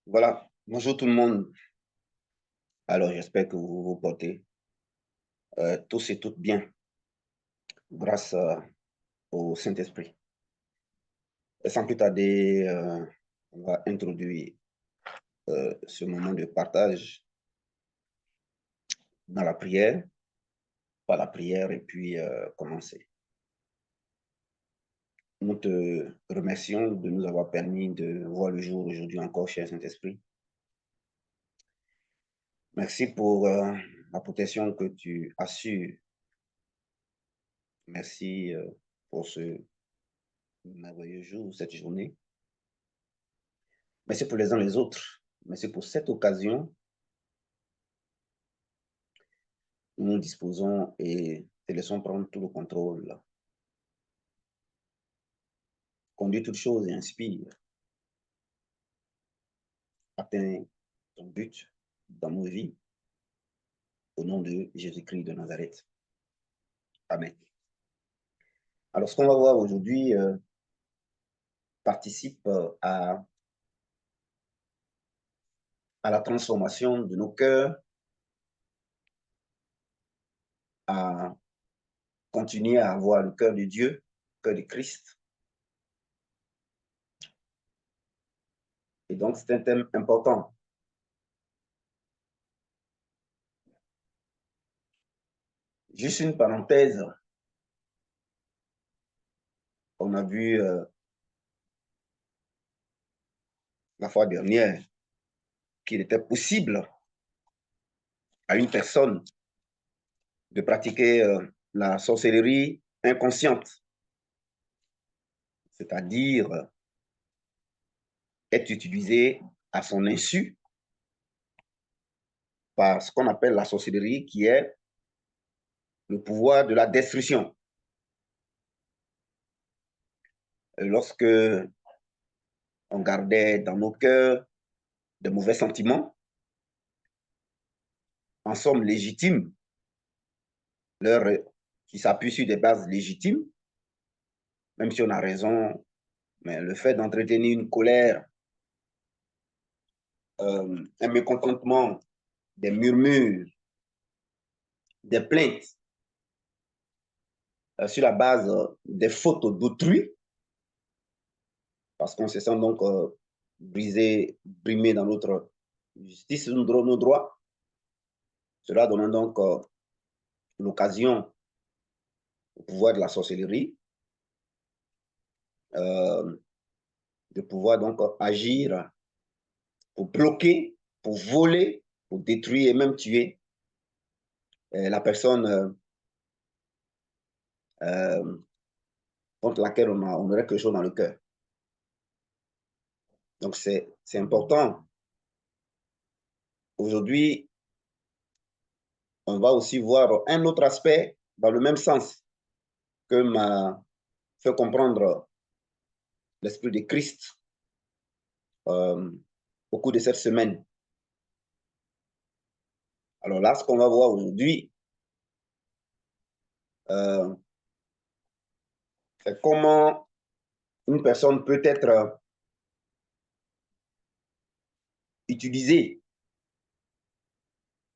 Voilà, bonjour tout le monde. Alors, j'espère que vous vous portez tous et toutes bien grâce au Saint-Esprit. Et sans plus tarder, on va introduire ce moment de partage dans la prière, par la prière et puis commencer. Nous te remercions de nous avoir permis de voir le jour aujourd'hui encore, cher Saint-Esprit. Merci pour la protection que tu assures. Merci pour ce merveilleux jour, cette journée. Merci pour les uns les autres. Merci pour cette occasion. Nous disposons et te laissons prendre tout le contrôle. Conduis toutes choses et inspire. Atteins ton but dans nos vies. Au nom de Jésus-Christ de Nazareth. Amen. Alors, ce qu'on va voir aujourd'hui participe à la transformation de nos cœurs, à continuer à avoir le cœur de Dieu, le cœur de Christ. Et donc, c'est un thème important. Juste une parenthèse. On a vu la fois dernière qu'il était possible à une personne de pratiquer la sorcellerie inconsciente, c'est-à-dire être utilisé à son insu par ce qu'on appelle la sorcellerie, qui est le pouvoir de la destruction. Lorsque on gardait dans nos cœurs de mauvais sentiments, en somme légitimes, qui s'appuient sur des bases légitimes, même si on a raison, mais le fait d'entretenir une colère, un mécontentement, des murmures, des plaintes, sur la base des fautes d'autrui, parce qu'on se sent donc brisé, brimé dans notre justice, nos droits. Cela donne donc l'occasion au pouvoir de la sorcellerie de pouvoir donc agir pour bloquer, pour voler, pour détruire et même tuer la personne contre laquelle on aurait quelque chose dans le cœur. Donc, c'est important. Aujourd'hui, on va aussi voir un autre aspect dans le même sens que m'a fait comprendre l'Esprit de Christ au cours de cette semaine. Alors là, ce qu'on va voir aujourd'hui, c'est comment une personne peut être utilisée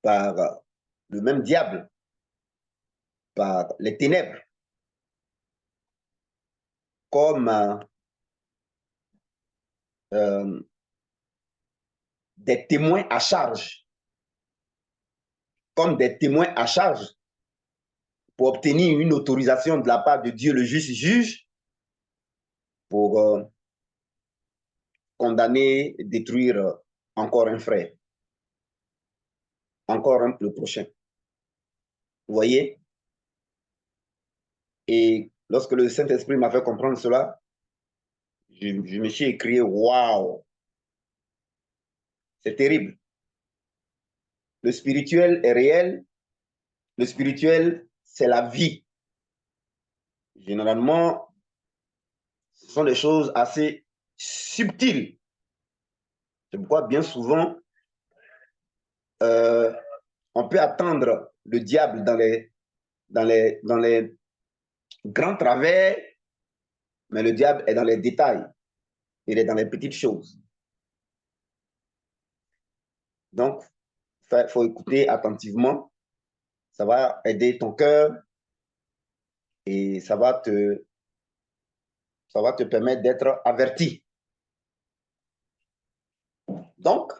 par le même diable, par les ténèbres, comme des témoins à charge, comme des témoins à charge pour obtenir une autorisation de la part de Dieu, le juste juge, pour condamner, détruire encore un frère, encore le prochain. Vous voyez? Et lorsque le Saint-Esprit m'a fait comprendre cela, je me suis écrié, waouh, c'est terrible. Le spirituel est réel. Le spirituel, c'est la vie. Généralement, ce sont des choses assez subtiles. C'est pourquoi bien souvent, on peut attendre le diable dans les grands travers Mais le diable est dans les détails. Il est dans les petites choses. Donc, il faut écouter attentivement. Ça va aider ton cœur et ça va te permettre d'être averti. Donc,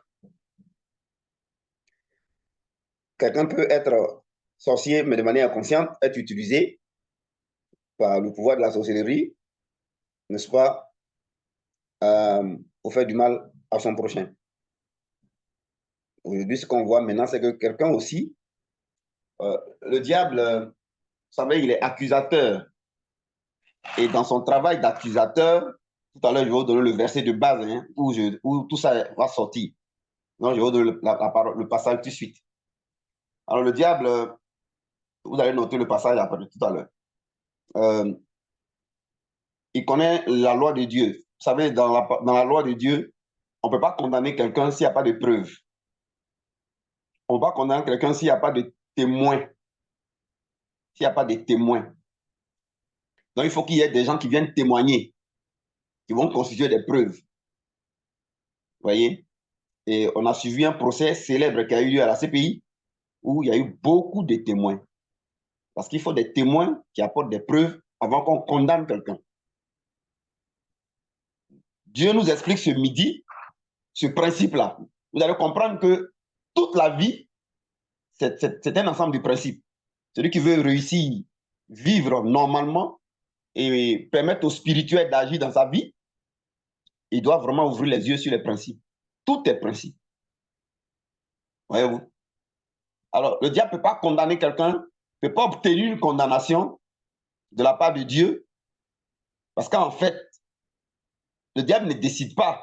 quelqu'un peut être sorcier, mais de manière inconsciente, être utilisé par le pouvoir de la sorcellerie, n'est-ce pas, pour faire du mal à son prochain. Aujourd'hui, ce qu'on voit maintenant, c'est que quelqu'un aussi, le diable, vous savez, il est accusateur. Et dans son travail d'accusateur, tout à l'heure, je vais vous donner le verset de base hein, où tout ça va sortir. Donc, je vais vous donner le passage tout de suite. Alors, le diable, vous allez noter le passage après tout à l'heure. Il connaît la loi de Dieu. Vous savez, dans la loi de Dieu, on ne peut pas condamner quelqu'un s'il n'y a pas de preuves. On ne peut pas condamner quelqu'un s'il n'y a pas de témoins. S'il n'y a pas de témoins. Donc, il faut qu'il y ait des gens qui viennent témoigner, qui vont constituer des preuves. Vous voyez? Et on a suivi un procès célèbre qui a eu lieu à la CPI où il y a eu beaucoup de témoins. Parce qu'il faut des témoins qui apportent des preuves avant qu'on condamne quelqu'un. Dieu nous explique ce midi ce principe-là. Vous allez comprendre que toute la vie, c'est un ensemble de principes. Celui qui veut réussir, vivre normalement et permettre au spirituel d'agir dans sa vie, il doit vraiment ouvrir les yeux sur les principes. Tout est principe. Voyez-vous? Alors, le diable ne peut pas condamner quelqu'un, ne peut pas obtenir une condamnation de la part de Dieu, parce qu'en fait, le diable ne décide pas,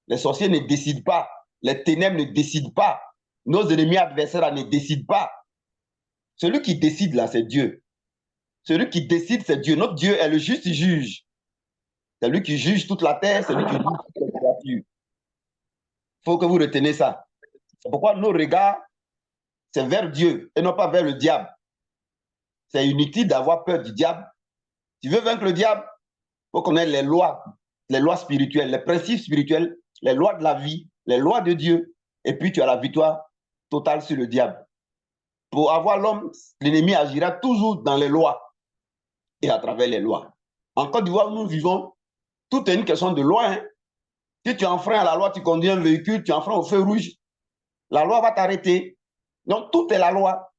les sorciers ne décident pas, les ténèbres ne décident pas, nos ennemis adversaires ne décident pas. Celui qui décide là, c'est Dieu. Celui qui décide, c'est Dieu. Notre Dieu est le juste juge. C'est lui qui juge toute la terre, c'est lui qui juge toutes les créatures. Il faut que vous reteniez ça. C'est pourquoi nos regards, c'est vers Dieu et non pas vers le diable. C'est inutile d'avoir peur du diable. Tu veux vaincre le diable, il faut connaître les lois spirituelles, les principes spirituels, les lois de la vie, les lois de Dieu. Et puis tu as la victoire totale sur le diable. Pour avoir l'homme, l'ennemi agira toujours dans les lois et à travers les lois. En Côte d'Ivoire, nous vivons, tout est une question de loi. Hein. Si tu enfreins à la loi, tu conduis un véhicule, tu enfreins au feu rouge, la loi va t'arrêter. Donc, tout est la loi.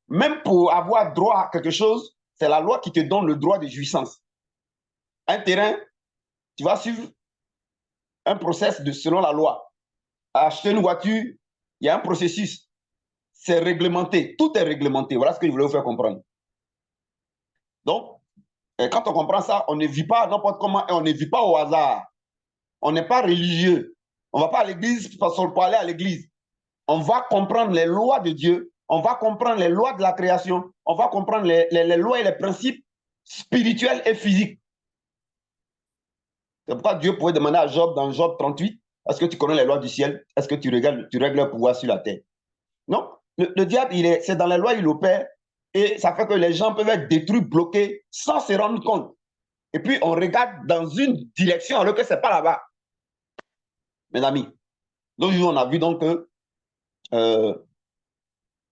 Même pour avoir droit à quelque chose, c'est la loi qui te donne le droit de jouissance. Un terrain, tu vas suivre un process selon la loi. Acheter une voiture, il y a un processus. C'est réglementé. Tout est réglementé. Voilà ce que je voulais vous faire comprendre. Donc, quand on comprend ça, on ne vit pas n'importe comment et on ne vit pas au hasard. On n'est pas religieux. On ne va pas à l'église parce qu'on peut aller à l'église. On va comprendre les lois de Dieu. On va comprendre les lois de la création. On va comprendre les lois et les principes spirituels et physiques. C'est pourquoi Dieu pouvait demander à Job, dans Job 38, est-ce que tu connais les lois du ciel? Est-ce que tu règles le pouvoir sur la terre? Non. Le diable, c'est dans les lois, il opère. Et ça fait que les gens peuvent être détruits, bloqués, sans se rendre compte. Et puis, on regarde dans une direction alors que ce n'est pas là-bas. Mes amis, l'autre jour, on a vu donc que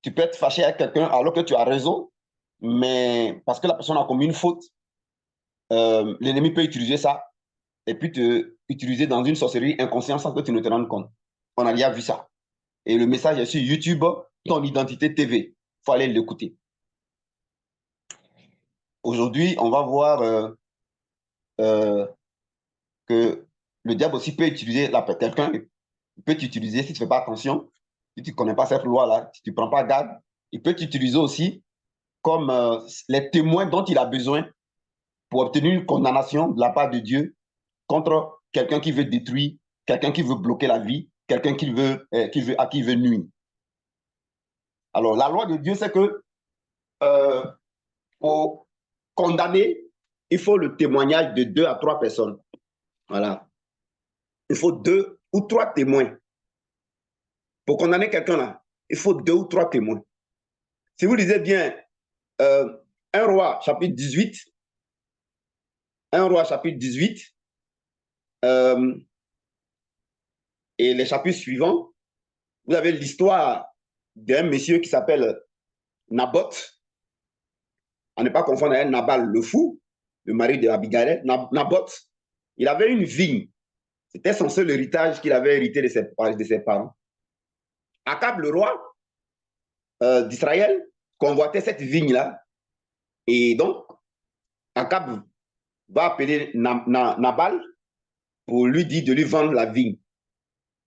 tu peux être fâché avec quelqu'un alors que tu as raison, mais parce que la personne a commis une faute, l'ennemi peut utiliser ça et puis te utiliser dans une sorcellerie inconsciente sans que tu ne te rendes compte. On a déjà vu ça. Et le message est sur YouTube, ton identité TV. Il faut aller l'écouter. Aujourd'hui, on va voir que le diable aussi peut utiliser quelqu'un, il peut t'utiliser si tu ne fais pas attention, si tu ne connais pas cette loi-là, si tu ne prends pas garde, il peut t'utiliser aussi comme les témoins dont il a besoin pour obtenir une condamnation de la part de Dieu contre quelqu'un qui veut détruire, quelqu'un qui veut bloquer la vie, quelqu'un à qui il veut nuire. Alors, la loi de Dieu, c'est que pour condamner, il faut le témoignage de 2 à 3 personnes. Voilà. Il faut 2 ou 3 témoins. Pour condamner quelqu'un là, il faut 2 ou 3 témoins. Si vous lisez bien 1 Roi, chapitre 18, 1 Roi chapitre 18 et les chapitres suivants, vous avez l'histoire d'un monsieur qui s'appelle Naboth, à ne pas confondre avec Nabal le fou, le mari de Abigail. Naboth, il avait une vigne. C'était son seul héritage qu'il avait hérité de ses parents. Akab, le roi d'Israël, convoitait cette vigne-là. Et donc, Akab va appeler Nabal pour lui dire de lui vendre la vigne.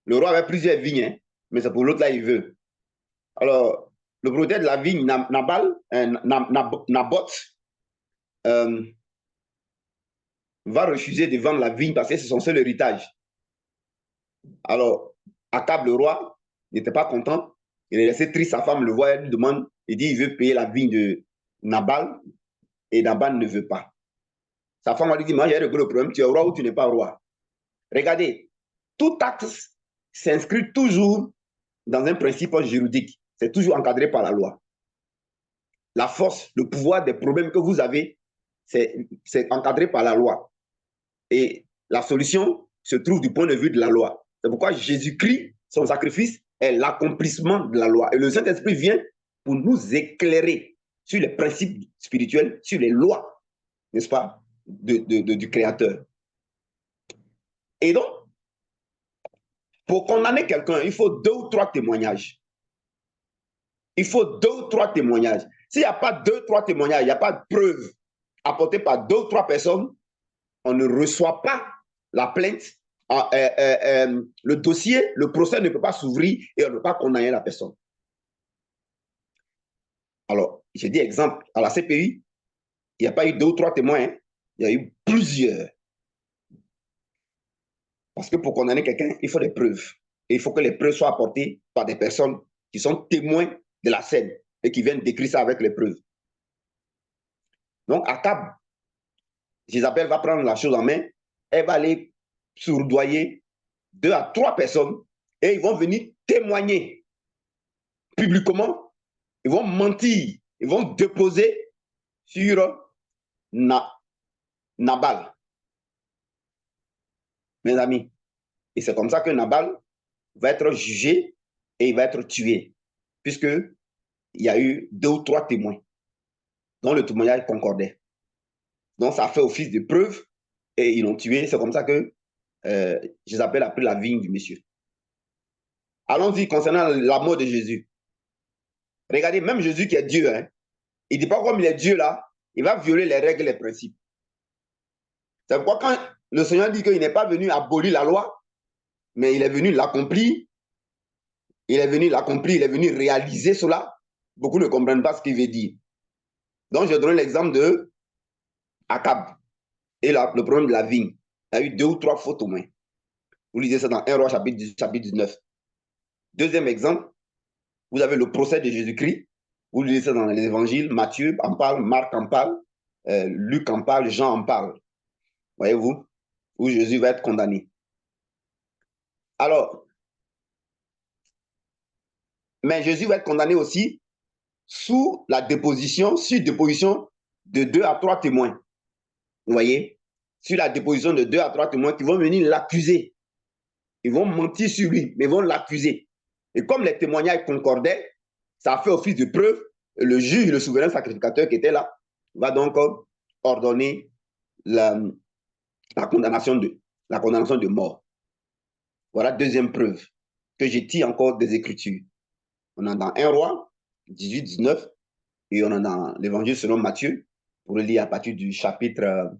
Le roi avait plusieurs vignes, hein, mais c'est pour l'autre là, il veut. Alors, le propriétaire de la vigne, Naboth, va refuser de vendre la vigne parce que c'est son seul héritage. Alors, Akab, le roi, n'était pas content. Il est laissé triste, sa femme le voit, elle lui demande, il dit, il veut payer la vigne de Nabal, et Nabal ne veut pas. Sa femme lui dit, moi j'ai réglé le problème, tu es roi ou tu n'es pas roi. Regardez, tout acte s'inscrit toujours dans un principe juridique. C'est toujours encadré par la loi. La force, le pouvoir des problèmes que vous avez, c'est encadré par la loi. Et la solution se trouve du point de vue de la loi. C'est pourquoi Jésus-Christ, son sacrifice, est l'accomplissement de la loi. Et le Saint-Esprit vient pour nous éclairer sur les principes spirituels, sur les lois, n'est-ce pas, du Créateur. Et donc, pour condamner quelqu'un, il faut 2 ou 3 témoignages. Il faut 2 ou 3 témoignages. S'il n'y a pas 2 ou 3 témoignages, il n'y a pas de preuves apportées par 2 ou 3 personnes, on ne reçoit pas la plainte. Le dossier, le procès ne peut pas s'ouvrir et on ne peut pas condamner la personne. Alors, j'ai dit exemple, à la CPI, il n'y a pas eu 2 ou 3 témoins, hein, il y a eu plusieurs. Parce que pour condamner quelqu'un, il faut des preuves. Et il faut que les preuves soient apportées par des personnes qui sont témoins de la scène et qui viennent décrire ça avec les preuves. Donc, Akab, Jézabel va prendre la chose en main, elle va aller soudoyer 2 à 3 personnes et ils vont venir témoigner publiquement, ils vont mentir, ils vont déposer sur Nabal, mes amis. Et c'est comme ça que Nabal va être jugé et il va être tué, puisqu'il y a eu 2 ou 3 témoins dont le témoignage concordait. Donc ça fait office de preuve et ils l'ont tué. C'est comme ça que Jézabel a pris la vigne du monsieur. Allons-y concernant la mort de Jésus. Regardez, même Jésus qui est Dieu, hein, il ne dit pas comme il est Dieu là, il va violer les règles et les principes. C'est pourquoi quand le Seigneur dit qu'il n'est pas venu abolir la loi, mais il est venu l'accomplir, il est venu réaliser cela, beaucoup ne comprennent pas ce qu'il veut dire. Donc, je donne l'exemple de Akab et le problème de la vigne. Il y a eu 2 ou 3 faux témoins. Vous lisez ça dans 1 Roi chapitre 19. Deuxième exemple, vous avez le procès de Jésus-Christ. Vous lisez ça dans les évangiles. Matthieu en parle, Marc en parle, Luc en parle, Jean en parle. Voyez-vous, où Jésus va être condamné. Alors, mais Jésus va être condamné aussi sur déposition de 2 à 3 témoins. Vous voyez, sur la déposition de 2 à 3 témoins qui vont venir l'accuser. Ils vont mentir sur lui, mais ils vont l'accuser. Et comme les témoignages concordaient, ça a fait office de preuve. Le juge, le souverain sacrificateur qui était là, va donc ordonner la condamnation de mort. Voilà deuxième preuve que je tire encore des Écritures. On a dans 1 Roi 18, 19 et on a dans l'Évangile selon Matthieu, pour le lire à partir du chapitre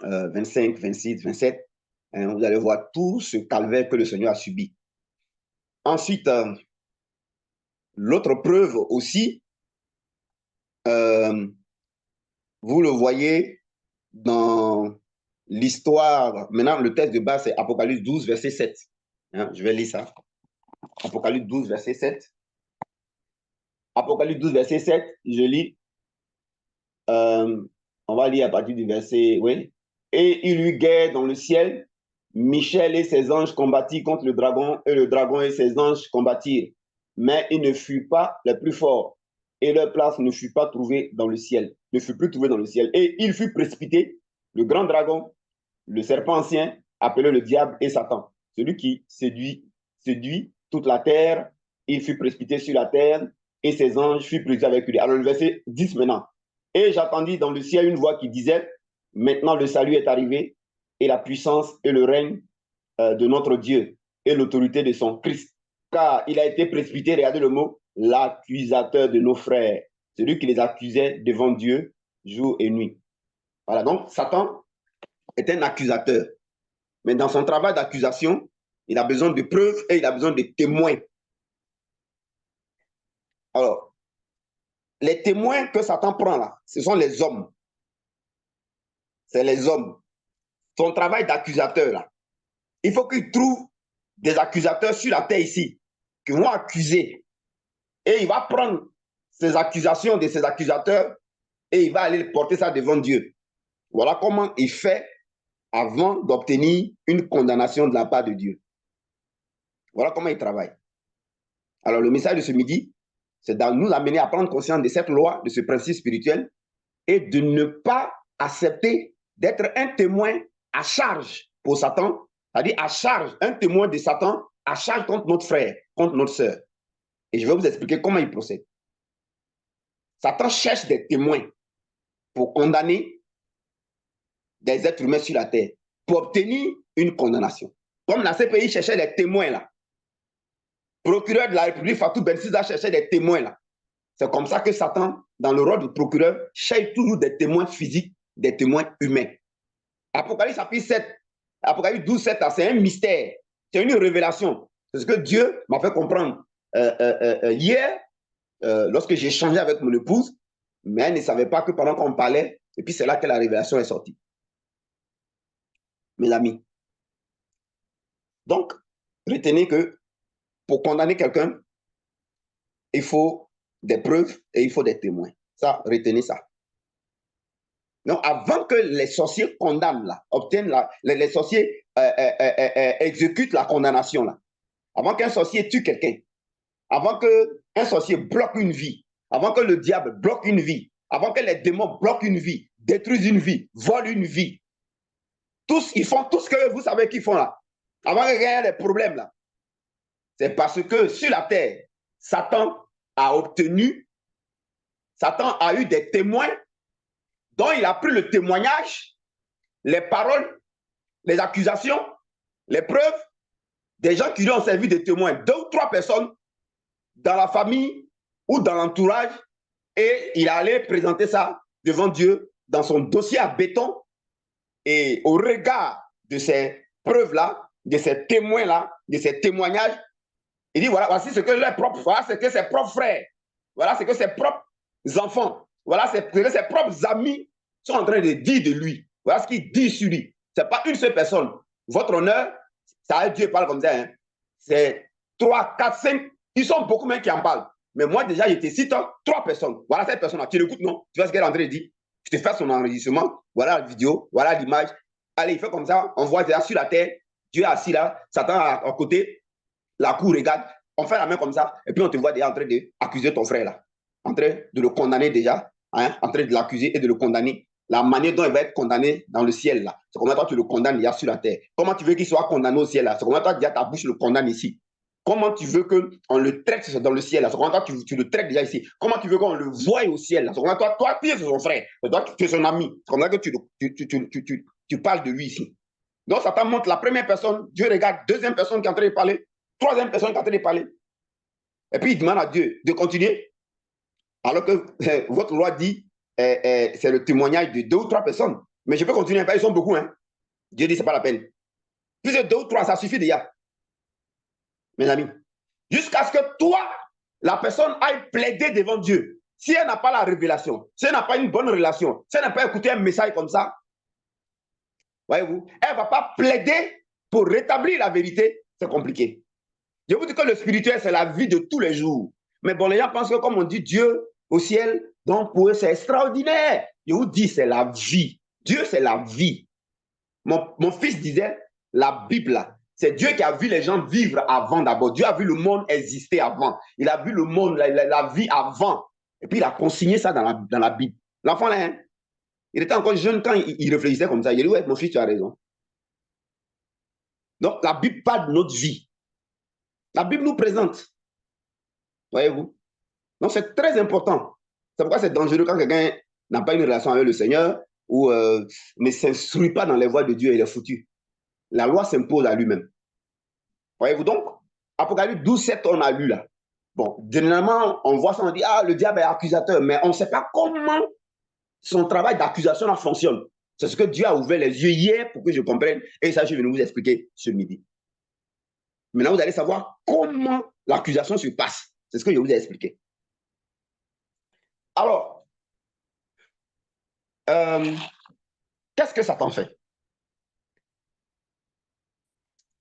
25, 26, 27. Vous allez voir tout ce calvaire que le Seigneur a subi. Ensuite, l'autre preuve aussi, vous le voyez dans l'histoire. Maintenant, le texte de base, c'est Apocalypse 12, verset 7. Je vais lire ça. Apocalypse 12, verset 7. Apocalypse 12, verset 7, je lis. On va lire à partir du verset, oui. Et il eut guerre dans le ciel. Michel et ses anges combattirent contre le dragon, et le dragon et ses anges combattirent. Mais ils ne furent pas les plus forts, et leur place ne fut pas trouvée dans le ciel, ne fut plus trouvée dans le ciel. Et il fut précipité Le grand dragon, le serpent ancien, appelé le diable et Satan. Celui qui séduit toute la terre, il fut précipité sur la terre et ses anges furent pris avec lui. Alors le verset 10 maintenant. Et j'entendis dans le ciel une voix qui disait, maintenant le salut est arrivé et la puissance et le règne de notre Dieu et l'autorité de son Christ. Car il a été précipité, regardez le mot, l'accusateur de nos frères, celui qui les accusait devant Dieu jour et nuit. Voilà, donc Satan est un accusateur. Mais dans son travail d'accusation, il a besoin de preuves et il a besoin de témoins. Alors, les témoins que Satan prend là, ce sont les hommes. C'est les hommes. Son travail d'accusateur là, il faut qu'il trouve des accusateurs sur la terre ici qui vont accuser. Et il va prendre ces accusations de ces accusateurs et il va aller porter ça devant Dieu. Voilà comment il fait avant d'obtenir une condamnation de la part de Dieu. Voilà comment il travaille. Alors, le message de ce midi, c'est de nous amener à prendre conscience de cette loi, de ce principe spirituel, et de ne pas accepter d'être un témoin à charge pour Satan, c'est-à-dire à charge, un témoin de Satan à charge contre notre frère, contre notre sœur. Et je vais vous expliquer comment il procède. Satan cherche des témoins pour condamner des êtres humains sur la terre, pour obtenir une condamnation. Comme la CPI cherchait des témoins là. Procureur de la République, Fatou Bensouda, cherchait des témoins là. C'est comme ça que Satan, dans le rôle de procureur, cherche toujours des témoins physiques, des témoins humains. Apocalypse chapitre 7, Apocalypse 12, 7, c'est un mystère. C'est une révélation. C'est ce que Dieu m'a fait comprendre hier, lorsque j'ai échangé avec mon épouse, mais elle ne savait pas que pendant qu'on parlait, et puis c'est là que la révélation est sortie. Mes amis. Donc, retenez que pour condamner quelqu'un, il faut des preuves et il faut des témoins. Ça, retenez ça. Donc, avant que les sorciers condamnent, là, obtiennent les sorciers exécutent la condamnation, là, avant qu'un sorcier tue quelqu'un, avant qu'un sorcier bloque une vie, avant que le diable bloque une vie, avant que les démons bloquent une vie, détruisent une vie, volent une vie, tous, ils font tout ce que vous savez qu'ils font là. Avant qu'il y ait des problèmes là. C'est parce que sur la terre, Satan a eu des témoins dont il a pris le témoignage, les paroles, les accusations, les preuves, des gens qui lui ont servi de témoins, 2 ou 3 personnes dans la famille ou dans l'entourage, et il allait présenter ça devant Dieu dans son dossier à béton, et au regard de ces preuves-là, de ces témoins-là, de ces témoignages, il dit, voilà, voici ce que voilà ce que ses propres frères, voilà ce que ses propres enfants, voilà ce que ses propres amis sont en train de dire de lui. Voilà ce qu'il dit sur lui. Ce n'est pas une seule personne. Votre honneur, ça, Dieu parle comme ça. Hein. C'est 3, 4, 5. Ils sont beaucoup même qui en parlent. Mais moi, déjà, je te cite 3 personnes. Voilà cette personne-là. Tu l'écoutes, non? Tu vois ce qu'elle est en train de dire. Tu te fais son enregistrement. Voilà la vidéo. Voilà l'image. Allez, il fait comme ça. On voit déjà sur la terre. Dieu est assis là. Satan à côté. La cour regarde. On fait la main comme ça. Et puis, on te voit déjà en train d'accuser ton frère là. En train de le condamner déjà. Hein, en train de l'accuser et de le condamner. La manière dont il va être condamné dans le ciel là. C'est comment toi tu le condamnes déjà sur la terre. Comment tu veux qu'il soit condamné au ciel là. C'est comment toi déjà ta bouche le condamne ici. Comment tu veux qu'on le traite dans le ciel là. C'est comment toi tu le traites déjà ici. Comment tu veux qu'on le voie au ciel là. C'est comment toi tu es son frère. Toi tu es son ami. C'est comme ça que tu parles de lui ici. Donc Satan montre la première personne. Dieu regarde deuxième personne qui est en train de parler. Troisième personne qui est en train de parler. Et puis il demande à Dieu de continuer. Alors que votre loi dit c'est le témoignage de 2 ou 3 personnes. Mais je peux continuer, ils sont beaucoup. Hein. Dieu dit, ce n'est pas la peine. Plus de 2 ou 3, ça suffit déjà. Mes amis. Jusqu'à ce que toi, la personne aille plaider devant Dieu. Si elle n'a pas la révélation, si elle n'a pas une bonne relation, si elle n'a pas écouté un message comme ça, voyez-vous, elle ne va pas plaider pour rétablir la vérité. C'est compliqué. Je vous dis que le spirituel, c'est la vie de tous les jours. Mais bon, les gens pensent que comme on dit Dieu au ciel, donc pour eux, c'est extraordinaire. Je vous dis, c'est la vie. Dieu, c'est la vie. Mon fils disait, la Bible, c'est Dieu qui a vu les gens vivre avant d'abord. Dieu a vu le monde exister avant. Il a vu le monde, la vie avant. Et puis, il a consigné ça dans la Bible. L'enfant, là, hein? Il était encore jeune quand il réfléchissait comme ça. Il dit, ouais, mon fils, tu as raison. Donc, la Bible parle de notre vie. La Bible nous présente. Voyez-vous? Donc, c'est très important. C'est pourquoi c'est dangereux quand quelqu'un n'a pas une relation avec le Seigneur ou ne s'instruit pas dans les voies de Dieu et il est foutu. La loi s'impose à lui-même. Voyez-vous? Donc, Apocalypse 12, 7, on a lu là. Bon, généralement, on voit ça, on dit, ah, le diable est accusateur, mais on ne sait pas comment son travail d'accusation fonctionne. C'est ce que Dieu a ouvert les yeux hier pour que je comprenne, et ça, je vais vous expliquer ce midi. Maintenant, vous allez savoir comment l'accusation se passe. C'est ce que je vous ai expliqué. Alors, qu'est-ce que Satan fait?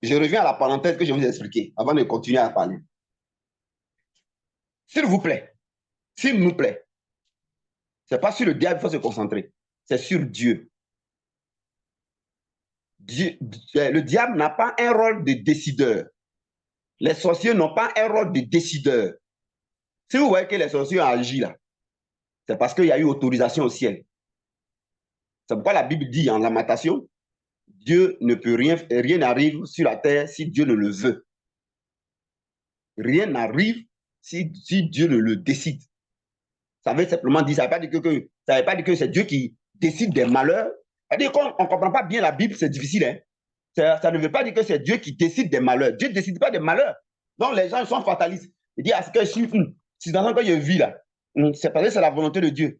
Je reviens à la parenthèse que je vous ai expliquée avant de continuer à parler. S'il vous plaît, s'il nous plaît, ce n'est pas sur le diable qu'il faut se concentrer, c'est sur Dieu. Le diable n'a pas un rôle de décideur. Les sorciers n'ont pas un rôle de décideur. Si vous voyez que les sorciers ont agi là, c'est parce qu'il y a eu autorisation au ciel. C'est pourquoi la Bible dit en Lamentation, Dieu ne peut rien n'arrive sur la terre si Dieu ne le veut. Rien n'arrive si Dieu ne le décide. Ça veut simplement dire, ça ne veut pas dire que c'est Dieu qui décide des malheurs. C'est-à-dire qu'on ne comprend pas bien la Bible, c'est difficile. Hein? Ça ne veut pas dire que c'est Dieu qui décide des malheurs. Dieu ne décide pas des malheurs. Donc les gens sont fatalistes. Ils disent, que si dans un cas je vis là, c'est parce que c'est la volonté de Dieu.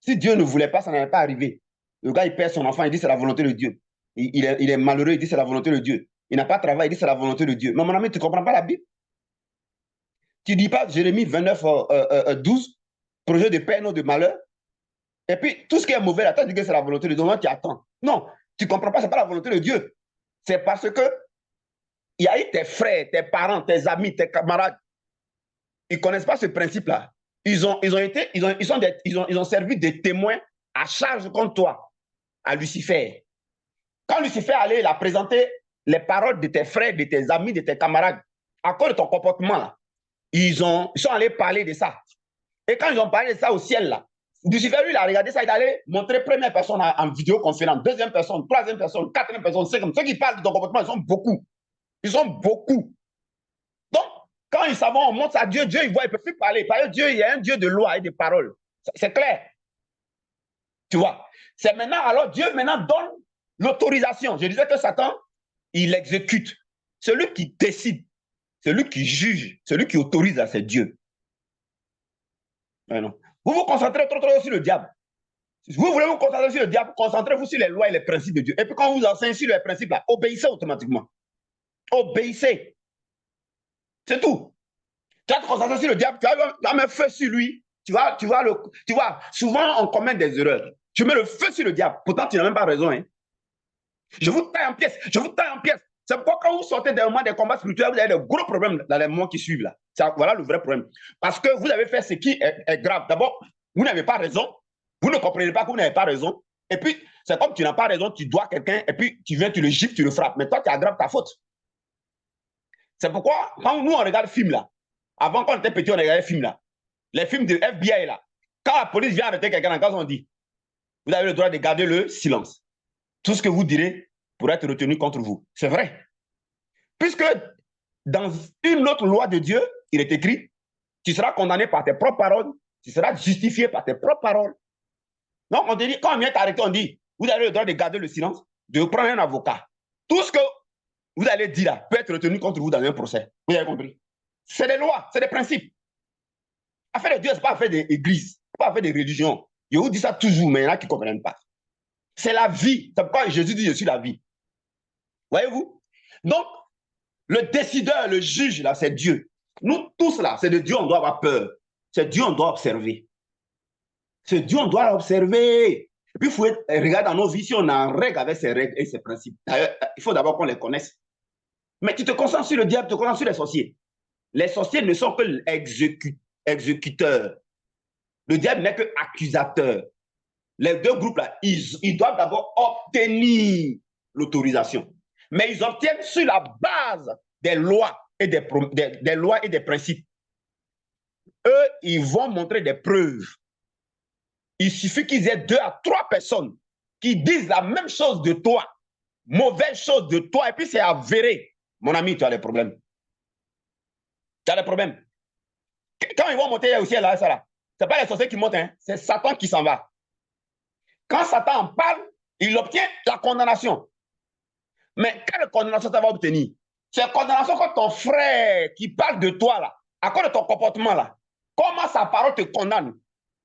Si Dieu ne voulait pas, ça n'allait pas arriver. Le gars, il perd son enfant, il dit c'est la volonté de Dieu. Il est malheureux, il dit c'est la volonté de Dieu. Il n'a pas de travail, il dit c'est la volonté de Dieu. Mais mon ami, tu ne comprends pas la Bible? Tu ne dis pas Jérémie 29, 12, projet de paix, non de malheur. Et puis, tout ce qui est mauvais, là, tu dis que c'est la volonté de Dieu, tu attends. Non, tu ne comprends pas, ce n'est pas la volonté de Dieu. C'est parce que il y a eu tes frères, tes parents, tes amis, tes camarades. Ils ne connaissent pas ce principe-là. Ils ont servi de témoins à charge contre toi, à Lucifer. Quand Lucifer allait la présenter les paroles de tes frères, de tes amis, de tes camarades, à cause de ton comportement, là, ils sont allés parler de ça. Et quand ils ont parlé de ça au ciel, là, Lucifer, lui, il a regardé ça, il allait montrer première personne en vidéoconférence, deuxième personne, troisième personne, quatrième personne, cinquième. Ceux qui parlent de ton comportement, ils sont beaucoup. Ils sont beaucoup. Donc, quand ils savent, on montre ça à Dieu, Dieu, il voit, il ne peut plus parler. Parce que Dieu, il est un Dieu de loi et de parole. C'est clair. Tu vois. C'est maintenant, alors Dieu maintenant donne l'autorisation. Je disais que Satan, il exécute. Celui qui décide, celui qui juge, celui qui autorise, c'est Dieu. Non. Vous vous concentrez trop sur le diable. Vous voulez vous concentrer sur le diable, concentrez-vous sur les lois et les principes de Dieu. Et puis quand on vous enseigne sur les principes, là, obéissez automatiquement. Obéissez. C'est tout. Tu vas te concentrer sur le diable, tu vas mettre feu sur lui. Tu vois, souvent on commet des erreurs. Je mets le feu sur le diable. Pourtant, tu n'as même pas raison. Hein. Je vous taille en pièces. C'est pourquoi quand vous sortez des moments des combats spirituels, vous avez de gros problèmes dans les mois qui suivent là. Voilà le vrai problème. Parce que vous avez fait ce qui est grave. D'abord, vous n'avez pas raison. Vous ne comprenez pas que vous n'avez pas raison. Et puis, c'est comme tu n'as pas raison, tu dois quelqu'un, et puis tu viens, tu le gifles, tu le frappes. Mais toi, tu aggraves ta faute. C'est pourquoi, quand nous, on regarde le film là, avant qu'on était petit, on regardait le film là, les films de FBI là, quand la police vient arrêter quelqu'un, quand on dit, vous avez le droit de garder le silence. Tout ce que vous direz pourrait être retenu contre vous. C'est vrai. Puisque dans une autre loi de Dieu, il est écrit, tu seras condamné par tes propres paroles, tu seras justifié par tes propres paroles. Donc, on te dit, quand on vient t'arrêter, on dit, vous avez le droit de garder le silence, de prendre un avocat. Tout ce que vous allez dire là peut être retenu contre vous dans un procès. Vous avez compris? C'est des lois, c'est des principes. Affaire de Dieu, ce n'est pas affaire d'église, ce n'est pas affaire de religion. Je vous dis ça toujours, mais il y en a qui ne comprennent pas. C'est la vie. C'est pourquoi Jésus dit, je suis la vie. Voyez-vous? Donc, le décideur, le juge, là, c'est Dieu. Nous tous, là, c'est de Dieu, on doit avoir peur. C'est Dieu, on doit observer. C'est Dieu, on doit observer. Et puis, il faut regarder dans nos vies si on a en règle avec ces règles et ces principes. Il faut d'abord qu'on les connaisse. Mais tu te concentres sur le diable, tu te concentres sur les sorciers. Les sorciers ne sont que exécuteurs. Le diable n'est que accusateur. Les deux groupes-là, ils doivent d'abord obtenir l'autorisation. Mais ils obtiennent sur la base des lois et des lois et des principes. Eux, ils vont montrer des preuves. Il suffit qu'ils aient 2 à 3 personnes qui disent la même chose de toi, mauvaise chose de toi, et puis c'est avéré. Mon ami, tu as des problèmes. Tu as des problèmes. Quand ils vont monter au ciel, là, ça là, ce n'est pas les sorciers qui montent, hein, c'est Satan qui s'en va. Quand Satan en parle, il obtient la condamnation. Mais quelle condamnation ça va obtenir? C'est la condamnation quand ton frère qui parle de toi, là, à cause de ton comportement, là, comment sa parole te condamne?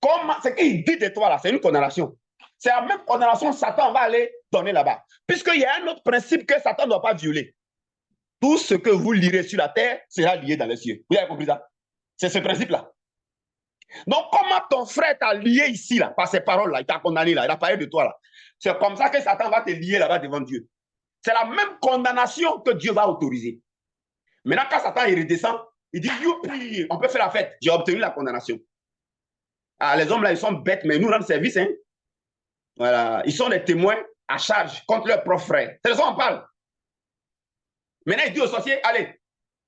Comment ce qu'il dit de toi, là, c'est une condamnation. C'est la même condamnation que Satan va aller donner là-bas. Puisqu'il y a un autre principe que Satan ne doit pas violer. Tout ce que vous lirez sur la terre sera lié dans les cieux. Vous avez compris ça? C'est ce principe-là. Donc, comment ton frère t'a lié ici, là, par ces paroles-là, il t'a condamné, là, il a parlé de toi, là. C'est comme ça que Satan va te lier là-bas devant Dieu. C'est la même condamnation que Dieu va autoriser. Maintenant, quand Satan il redescend, il dit, youpi, on peut faire la fête. J'ai obtenu la condamnation. Ah, les hommes là, ils sont bêtes, mais nous rendent service. Hein? Voilà. Ils sont des témoins à charge contre leur propre frère. C'est de ça qu'on parle. Maintenant, il dit aux sorciers, allez,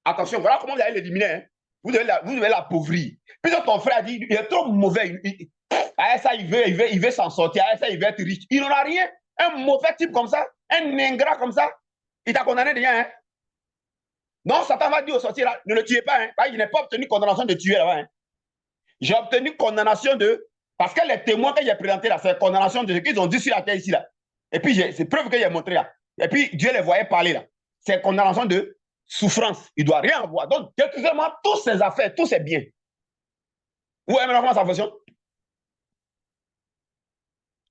attention, voilà comment vous allez l'éliminer. Hein? Vous devez l'appauvrir. Puis ton frère dit, il est trop mauvais. Ça, il veut s'en sortir. Ça, il veut être riche. Il n'en a rien. Un mauvais type comme ça, un ingrat comme ça, il t'a condamné déjà. Hein? Non, Satan va dire aux sorciers, là, ne le tuez pas. Hein? Il n'a pas obtenu condamnation de tuer là-bas. Hein? J'ai obtenu condamnation de... Parce que les témoins que j'ai présentés là, c'est condamnation de ce qu'ils ont dit sur la terre ici là. Et puis, c'est preuve que j'ai montré là. Et puis, Dieu les voyait parler là. C'est condamnation de souffrance. Il ne doit rien avoir. Donc, détruisez-moi tous ces affaires, tous ces biens. Vous voyez maintenant comment ça fonctionne?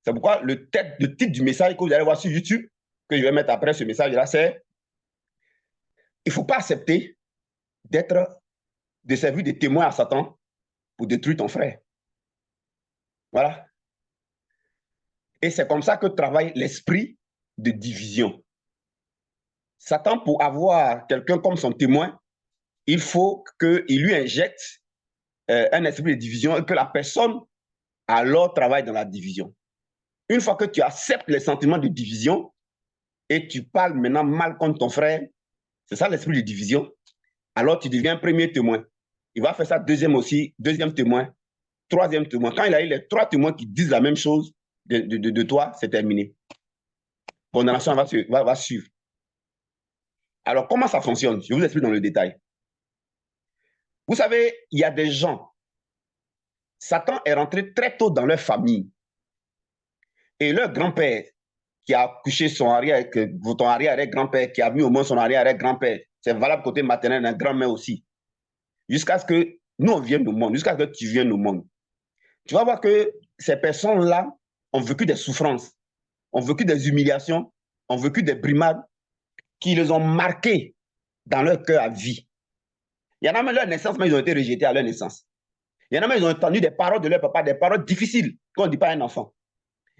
C'est pourquoi le titre du message que vous allez voir sur YouTube, que je vais mettre après ce message-là, c'est il ne faut pas accepter de servir de témoin à Satan pour détruire ton frère. Voilà. Et c'est comme ça que travaille l'esprit de division. Satan, pour avoir quelqu'un comme son témoin, il faut qu'il lui injecte un esprit de division et que la personne alors travaille dans la division. Une fois que tu acceptes les sentiments de division et tu parles maintenant mal contre ton frère, c'est ça l'esprit de division, alors tu deviens premier témoin. Il va faire ça deuxième aussi, deuxième témoin, troisième témoin. Quand il a eu les 3 témoins qui disent la même chose de toi, c'est terminé. Condamnation va suivre. Alors, comment ça fonctionne? Je vous explique dans le détail. Vous savez, il y a des gens, Satan est rentré très tôt dans leur famille. Et leur grand-père, qui a couché ton arrière-grand-père, qui a mis au moins son arrière-grand-père, c'est valable côté maternel, un grand-mère aussi. Jusqu'à ce que nous, on vienne au monde, jusqu'à ce que tu viennes au monde. Tu vas voir que ces personnes-là ont vécu des souffrances, ont vécu des humiliations, ont vécu des brimades qui les ont marqués dans leur cœur à vie. Il y en a même leur naissance, mais ils ont été rejetés à leur naissance. Il y en a même ils ont entendu des paroles de leur papa, des paroles difficiles qu'on ne dit pas à un enfant.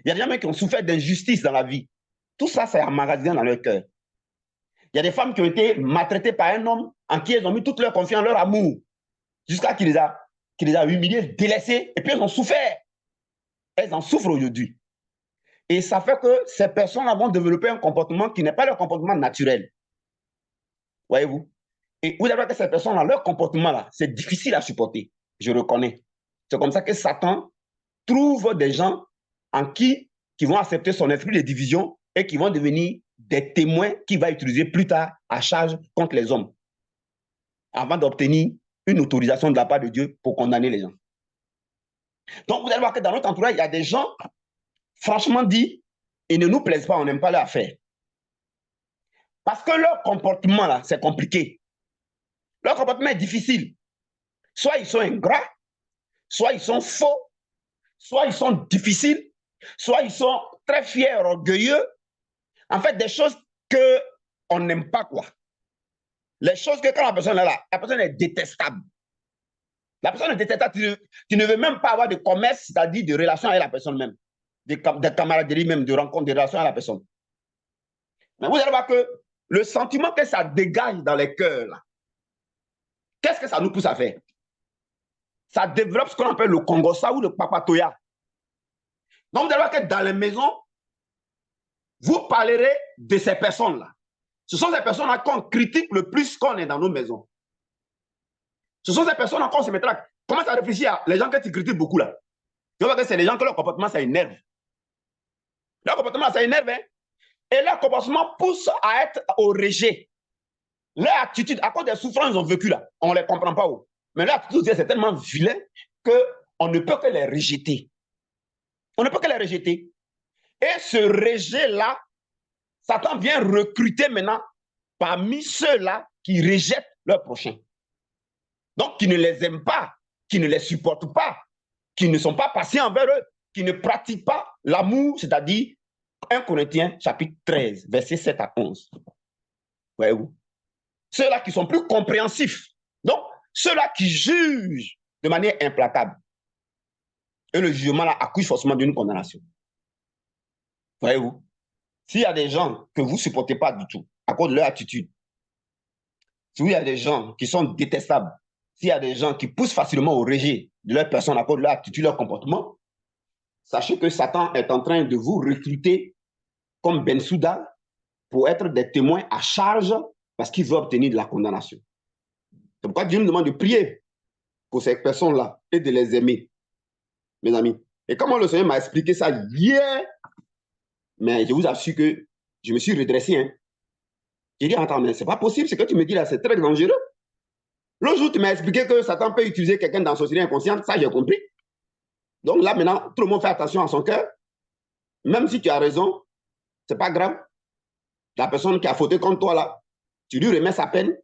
Il y a des gens qui ont souffert d'injustice dans la vie. Tout ça, c'est emmagasiné dans leur cœur. Il y a des femmes qui ont été maltraitées par un homme en qui elles ont mis toute leur confiance, leur amour, jusqu'à qu'il les a humiliées, délaissées, et puis elles ont souffert. Elles en souffrent aujourd'hui. Et ça fait que ces personnes-là vont développer un comportement qui n'est pas leur comportement naturel. Voyez-vous? Et vous avez que ces personnes-là, leur comportement-là, c'est difficile à supporter. Je reconnais. C'est comme ça que Satan trouve des gens qui vont accepter son esprit de division et qui vont devenir des témoins qu'il va utiliser plus tard à charge contre les hommes, avant d'obtenir une autorisation de la part de Dieu pour condamner les gens. Donc, vous allez voir que dans notre entourage, il y a des gens, franchement dit, ils ne nous plaisent pas, on n'aime pas leur affaire. Parce que leur comportement, là, c'est compliqué. Leur comportement est difficile. Soit ils sont ingrats, soit ils sont faux, soit ils sont difficiles, soit ils sont très fiers, orgueilleux. En fait, des choses qu'on n'aime pas, quoi. Les choses que quand la personne est là, la personne est détestable. La personne est détestable. Tu ne veux même pas avoir de commerce, c'est-à-dire de relation avec la personne même, de camaraderie même, de rencontre, de relation avec la personne. Mais vous allez voir que le sentiment que ça dégage dans les cœurs, là, qu'est-ce que ça nous pousse à faire? Ça développe ce qu'on appelle le kongosa ou le papatoya. Donc, vous allez voir que dans les maisons, vous parlerez de ces personnes-là. Ce sont ces personnes-là qu'on critique le plus qu'on est dans nos maisons. Ce sont ces personnes-là qu'on se mettra. Commence à réfléchir à les gens que tu critiques beaucoup là. Tu vois que c'est les gens que leur comportement, ça énerve. Leur comportement, ça énerve, hein? Et leur comportement pousse à être au rejet. Leur attitude, à cause des souffrances qu'ils ont vécues là, on ne les comprend pas. Où. Mais leur attitude, c'est tellement vilain qu'on ne peut que les rejeter. On ne peut que les rejeter. Et ce rejet-là, Satan vient recruter maintenant parmi ceux-là qui rejettent leurs prochains. Donc, qui ne les aiment pas, qui ne les supportent pas, qui ne sont pas patients envers eux, qui ne pratiquent pas l'amour, c'est-à-dire 1 Corinthiens chapitre 13, versets 7 à 11. Voyez-vous? Ceux-là qui sont plus compréhensifs. Donc, ceux-là qui jugent de manière implacable. Et le jugement là accouche forcément d'une condamnation. Voyez-vous? S'il y a des gens que vous ne supportez pas du tout, à cause de leur attitude, s'il y a des gens qui sont détestables, s'il y a des gens qui poussent facilement au rejet de leur personne à cause de leur attitude, leur comportement, sachez que Satan est en train de vous recruter comme Bensouda pour être des témoins à charge parce qu'il veut obtenir de la condamnation. C'est pourquoi Dieu nous demande de prier pour ces personnes-là et de les aimer, mes amis. Et comment le Seigneur m'a expliqué ça hier, mais je vous assure que je me suis redressé. Hein. J'ai dit, attends, mais c'est pas possible, ce que tu me dis là, c'est très dangereux. L'autre jour, tu m'as expliqué que Satan peut utiliser quelqu'un dans son sorcellerie inconsciente, ça j'ai compris. Donc là, maintenant, tout le monde fait attention à son cœur. Même si tu as raison, c'est pas grave. La personne qui a fauté contre toi là, tu lui remets sa peine,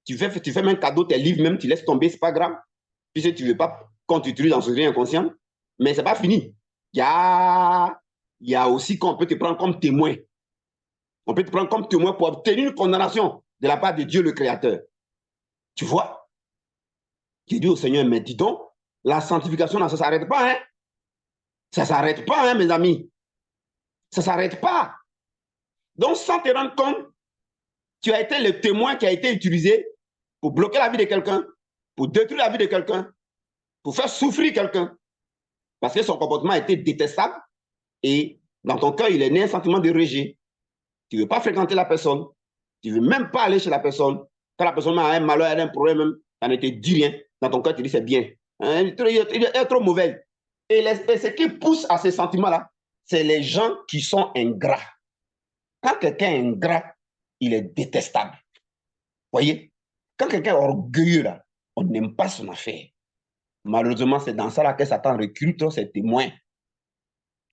tu fais même cadeau tes livres, même tu laisses tomber, c'est pas grave. Puisque tu ne veux pas qu'on t'utilise dans son sorcellerie inconsciente. Mais c'est pas fini. Il y a aussi qu'on peut te prendre comme témoin. On peut te prendre comme témoin pour obtenir une condamnation de la part de Dieu le Créateur. Tu vois? J'ai dit au Seigneur, mais dis donc, la sanctification, là, ça ne s'arrête pas, hein? Ça ne s'arrête pas, hein, mes amis? Ça ne s'arrête pas. Donc, sans te rendre compte, tu as été le témoin qui a été utilisé pour bloquer la vie de quelqu'un, pour détruire la vie de quelqu'un, pour faire souffrir quelqu'un, parce que son comportement a été détestable et dans ton cœur, il est né un sentiment de rejet. Tu ne veux pas fréquenter la personne, tu ne veux même pas aller chez la personne. Quand la personne a un malheur, elle a un problème, elle ne te dit rien. Dans ton cœur, tu dis c'est bien. Hein, il est trop mauvais. Et ce qui pousse à ces sentiments-là, c'est les gens qui sont ingrats. Quand quelqu'un est ingrat, il est détestable. Voyez? Quand quelqu'un est orgueilleux, là, on n'aime pas son affaire. Malheureusement, c'est dans ça là que Satan recrute ses témoins.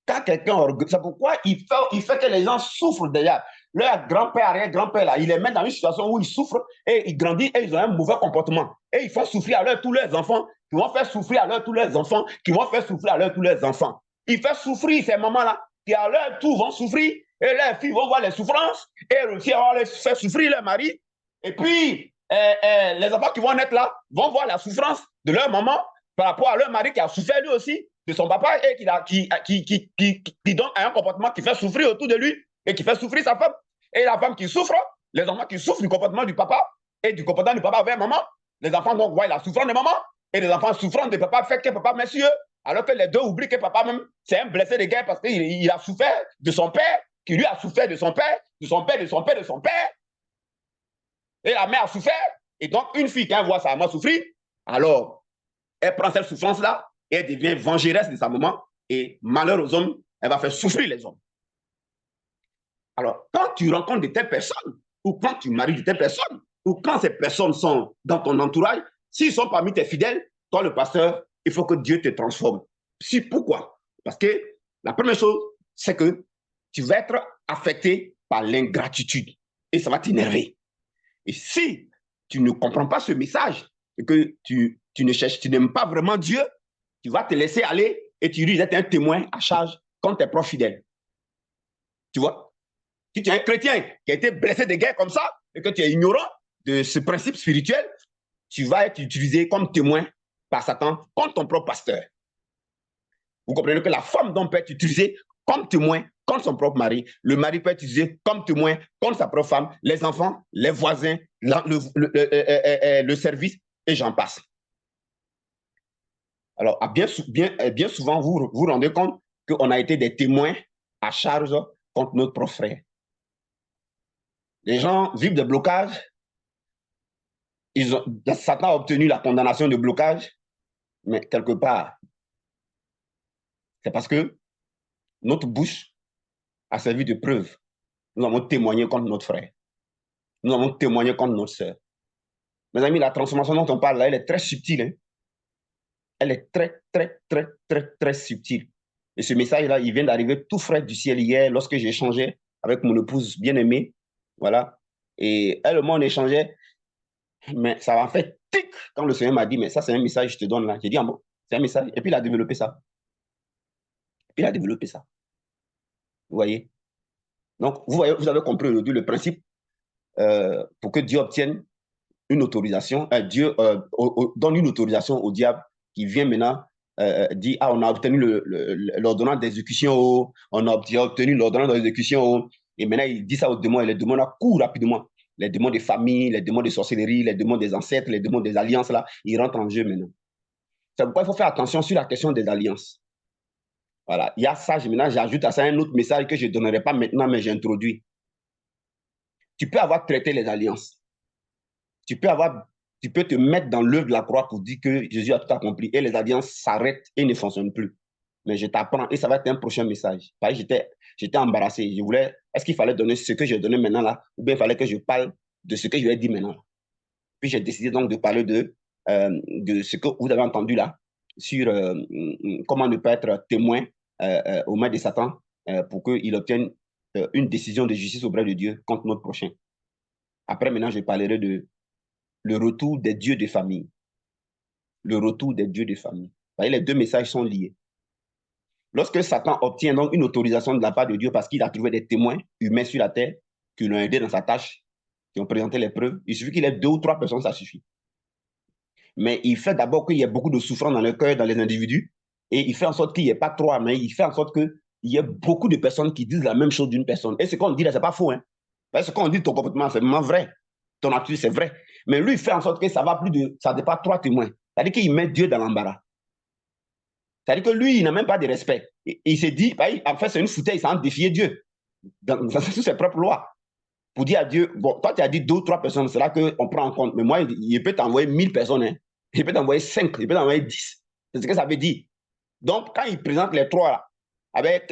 Quand quelqu'un est orgueilleux, c'est pourquoi il fait que les gens souffrent déjà. Leur grand-père, arrière-grand-père, là, il les met dans une situation où ils souffrent et ils grandissent et ils ont un mauvais comportement. Et ils font souffrir à tous leurs enfants, qui vont faire souffrir à tous leurs enfants, qui vont faire souffrir à tous leurs enfants. Ils font souffrir ces mamans-là, qui à leur tour vont souffrir, et leurs filles vont voir les souffrances, et aussi vont les faire souffrir leur mari. Et puis, les enfants qui vont naître là vont voir la souffrance de leur maman par rapport à leur mari qui a souffert lui aussi de son papa et qui donne un comportement qui fait souffrir autour de lui et qui fait souffrir sa femme. Et la femme qui souffre, les enfants qui souffrent du comportement du papa et du comportement du papa vers maman, les enfants donc voient la souffrance de maman et les enfants souffrant de papa fait que papa met sur eux, alors que les deux oublient que papa même, c'est un blessé de guerre parce qu'il a souffert de son père, qui lui a souffert de son père, de son père, de son père, de son père. Et la mère a souffert. Et donc, une fille, quand elle voit sa maman souffrir, alors, elle prend cette souffrance-là et elle devient vengeresse de sa maman. Et malheur aux hommes, elle va faire souffrir les hommes. Alors, quand tu rencontres de telles personnes, ou quand tu maries de telles personnes, ou quand ces personnes sont dans ton entourage, s'ils sont parmi tes fidèles, toi, le pasteur, il faut que Dieu te transforme. Pourquoi? Parce que la première chose, c'est que tu vas être affecté par l'ingratitude et ça va t'énerver. Et si tu ne comprends pas ce message et que tu n'aimes pas vraiment Dieu, tu vas te laisser aller et tu risques d'être un témoin à charge contre tes propres fidèles. Tu vois? Si tu es un chrétien qui a été blessé de guerre comme ça et que tu es ignorant de ce principe spirituel, tu vas être utilisé comme témoin par Satan contre ton propre pasteur. Vous comprenez que la femme donc peut être utilisée comme témoin contre son propre mari. Le mari peut être utilisé comme témoin contre sa propre femme, les enfants, les voisins, le service, et j'en passe. Alors, bien souvent, vous vous rendez compte qu'on a été des témoins à charge contre notre propre frère. Les gens vivent de blocages. Satan a obtenu la condamnation de blocage, mais quelque part, C'est parce que notre bouche a servi de preuve. Nous avons témoigné contre notre frère. Nous avons témoigné contre notre sœur. Mes amis, la transformation dont on parle là, elle est très subtile. Hein? Elle est très, très, très, très, très subtile. Et ce message-là, il vient d'arriver tout frais du ciel hier lorsque j'ai échangé avec mon épouse bien-aimée. Voilà. Et elle et moi, on échangeait. Mais ça m'a fait tic quand le Seigneur m'a dit, mais ça, c'est un message que je te donne là. J'ai dit, ah bon, c'est un message. Et puis, il a développé ça. Il a développé ça. Vous voyez? Donc, vous voyez, vous avez compris aujourd'hui le principe pour que Dieu obtienne une autorisation. Dieu donne une autorisation au diable qui vient maintenant dit, ah, on a obtenu l'ordonnance d'exécution, on a obtenu l'ordonnance d'exécution, et maintenant il dit ça aux démons, et les démons courent rapidement. Les démons des familles, les démons de sorcellerie, les démons des ancêtres, les démons des alliances, là, ils rentrent en jeu maintenant. C'est pourquoi il faut faire attention sur la question des alliances. Voilà, il y a ça, maintenant j'ajoute à ça un autre message que je ne donnerai pas maintenant, mais j'introduis. Tu peux avoir traité les alliances. Tu peux te mettre dans l'œuvre de la croix pour dire que Jésus a tout accompli et les alliances s'arrêtent et ne fonctionnent plus. Mais je t'apprends et ça va être un prochain message. J'étais embarrassé. Je voulais, est-ce qu'il fallait donner ce que j'ai donné maintenant là ou bien il fallait que je parle de ce que je lui ai dit maintenant là. Puis j'ai décidé donc de parler de ce que vous avez entendu là sur comment ne pas être témoin aux mains de Satan pour qu'il obtienne une décision de justice auprès de Dieu contre notre prochain. Après, maintenant, je parlerai de le retour des dieux de famille. Le retour des dieux de famille. Vous voyez, les deux messages sont liés. Lorsque Satan obtient donc une autorisation de la part de Dieu parce qu'il a trouvé des témoins humains sur la terre qui l'ont aidé dans sa tâche, qui ont présenté les preuves, il suffit qu'il ait 2 ou 3 personnes, ça suffit. Mais il fait d'abord qu'il y ait beaucoup de souffrance dans le cœur, dans les individus, et il fait en sorte qu'il n'y ait pas 3, mais il fait en sorte qu'il y ait beaucoup de personnes qui disent la même chose d'une personne. Et ce qu'on dit là, ce n'est pas faux. Hein? Parce que ce qu'on dit de ton comportement, c'est vraiment vrai. Ton attitude, c'est vrai. Mais lui, il fait en sorte que ça ne dépasse 3 témoins. C'est-à-dire qu'il met Dieu dans l'embarras. C'est-à-dire que lui, il n'a même pas de respect. Il s'est dit, en fait, c'est une foutaise, il s'en défier Dieu. Sous ses propres lois. Pour dire à Dieu, bon, toi, tu as dit 2 ou 3 personnes, c'est là qu'on prend en compte. Mais moi, il peut t'envoyer 1000 personnes. Hein. Il peut t'envoyer 5, il peut t'envoyer 10. C'est ce que ça veut dire. Donc, quand il présente les 3 là, avec